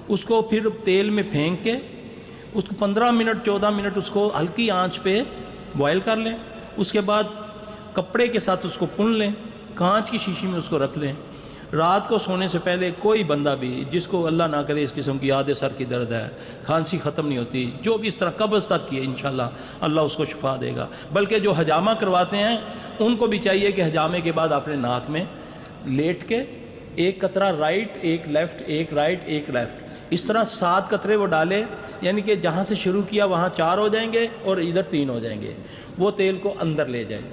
اس کو پھر تیل میں پھینک کے اس کو 15 منٹ 14 منٹ اس کو ہلکی آنچ پہ بوائل کر لیں. اس کے بعد کپڑے کے ساتھ اس کو پن لیں، کانچ کی شیشی میں اس کو رکھ لیں. رات کو سونے سے پہلے کوئی بندہ بھی جس کو اللہ نہ کرے اس قسم کی آدھے سر کی درد ہے، کھانسی ختم نہیں ہوتی، جو بھی اس طرح قبض تک کی ہے، انشاءاللہ اللہ اس کو شفا دے گا. بلکہ جو حجامہ کرواتے ہیں ان کو بھی چاہیے کہ حجامے کے بعد اپنے ناک میں لیٹ کے ایک قطرہ رائٹ، ایک لیفٹ، ایک رائٹ، ایک لیفٹ، اس طرح 7 قطرے وہ ڈالے. یعنی کہ جہاں سے شروع کیا وہاں 4 ہو جائیں گے اور ادھر 3 ہو جائیں گے. وہ تیل کو اندر لے جائیں،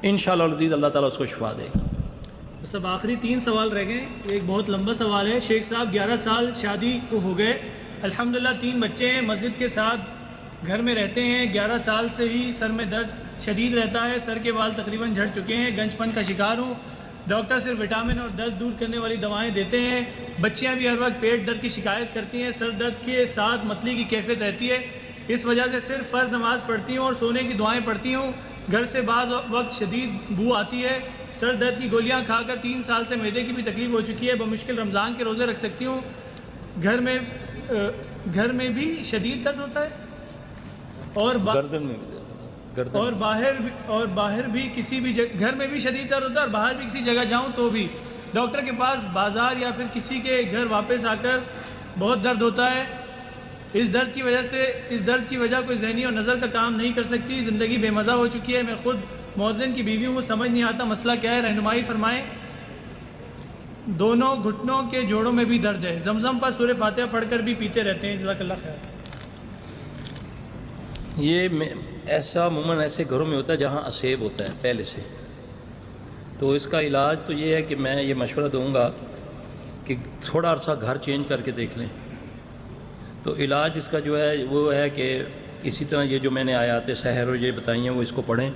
انشاءاللہ العزیز اللہ تعالیٰ اس کو شفا دے گا. بس اب آخری 3 سوال رہ گئے. ایک بہت لمبا سوال ہے. شیخ صاحب 11 سال شادی کو ہو گئے، الحمدللہ 3 بچے ہیں، مسجد کے ساتھ گھر میں رہتے ہیں. 11 سال سے ہی سر میں درد شدید رہتا ہے، سر کے بال تقریباً جھڑ چکے ہیں، گنج پن کا شکار ہوں. ڈاکٹر صرف وٹامن اور درد دور کرنے والی دوائیں دیتے ہیں. بچیاں بھی ہر وقت پیٹ درد کی شکایت کرتی ہیں. سر درد کے ساتھ متلی کی کیفیت رہتی ہے. اس وجہ سے صرف فرض نماز پڑھتی ہوں اور سونے کی دعائیں پڑھتی ہوں. گھر سے بعض وقت شدید بو آتی ہے. سر درد کی گولیاں کھا کر 3 سال سے معدے کی بھی تکلیف ہو چکی ہے. بمشکل رمضان کے روزے رکھ سکتی ہوں. گھر میں بھی شدید درد ہوتا ہے اور باہر بھی کسی بھی گھر میں بھی شدید درد ہوتا ہے اور باہر بھی کسی جگہ جاؤں تو بھی. ڈاکٹر کے پاس بازار یا پھر کسی کے گھر واپس آ کر بہت درد ہوتا ہے. اس درد کی وجہ کوئی ذہنی اور نظر کا کام نہیں کر سکتی. زندگی بے مزہ ہو چکی ہے. میں خود مؤذن کی بیوی ہوں. سمجھ نہیں آتا مسئلہ کیا ہے, رہنمائی فرمائیں. دونوں گھٹنوں کے جوڑوں میں بھی درد ہے. زمزم پر سورہ فاتحہ پڑھ کر بھی پیتے رہتے ہیں. جزاک اللہ خیر. یہ ایسا عموماً ایسے گھروں میں ہوتا ہے جہاں اسیب ہوتا ہے پہلے سے. تو اس کا علاج تو یہ ہے کہ میں یہ مشورہ دوں گا کہ تھوڑا عرصہ گھر چینج کر کے دیکھ لیں. تو علاج اس کا جو ہے وہ ہے کہ اسی طرح یہ جو میں نے آیات سحر اور یہ بتائی ہیں وہ اس کو پڑھیں.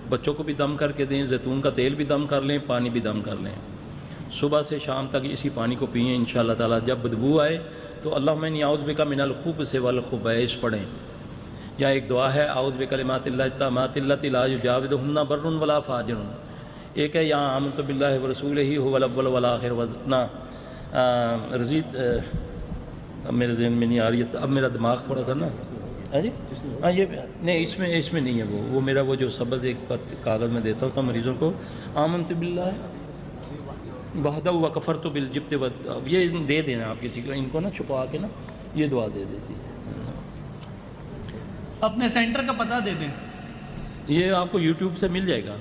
بچوں کو بھی دم کر کے دیں. زیتون کا تیل بھی دم کر لیں, پانی بھی دم کر لیں. صبح سے شام تک اسی پانی کو پئیں انشاءاللہ تعالیٰ. جب بدبو آئے تو اللہم انی اعوذ بک من الخبث والخبائث پڑھیں. یا ایک دعا ہے اعوذ بکلمات اللہ التامات اللتی لا یجاوزہن بر ولا فاجر. ایک ہے یا آمنت باللہ ورسولہ هو الاول والآخر وزنا رزید. میرے ذہن میں نہیں آ رہی ہے اب, میرا دماغ تھوڑا سا نا جی ہاں یہ نہیں اس میں نہیں ہے. وہ میرا وہ جو سبز ایک کاغذ میں دیتا ہوتا مریضوں کو, آمنت باللہ وحدہ وکفرت بالجبت. اب یہ دے دینا آپ کسی کو, ان کو نا چھپا کے نا یہ دعا دے دیتی ہے. اپنے سینٹر کا پتہ دے دیں. یہ آپ کو یوٹیوب سے مل جائے گا.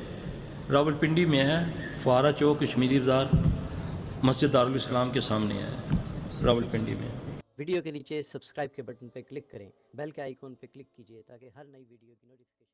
راولپنڈی میں ہے, فوارہ چوک, کشمیری بازار, مسجد دارالاسلام کے سامنے ہے راولپنڈی میں. ویڈیو کے نیچے سبسکرائب کے بٹن پہ کلک کریں. بیل کے آئیکن پہ کلک کیجئے تاکہ ہر نئی ویڈیو کی نوٹیفیکیشن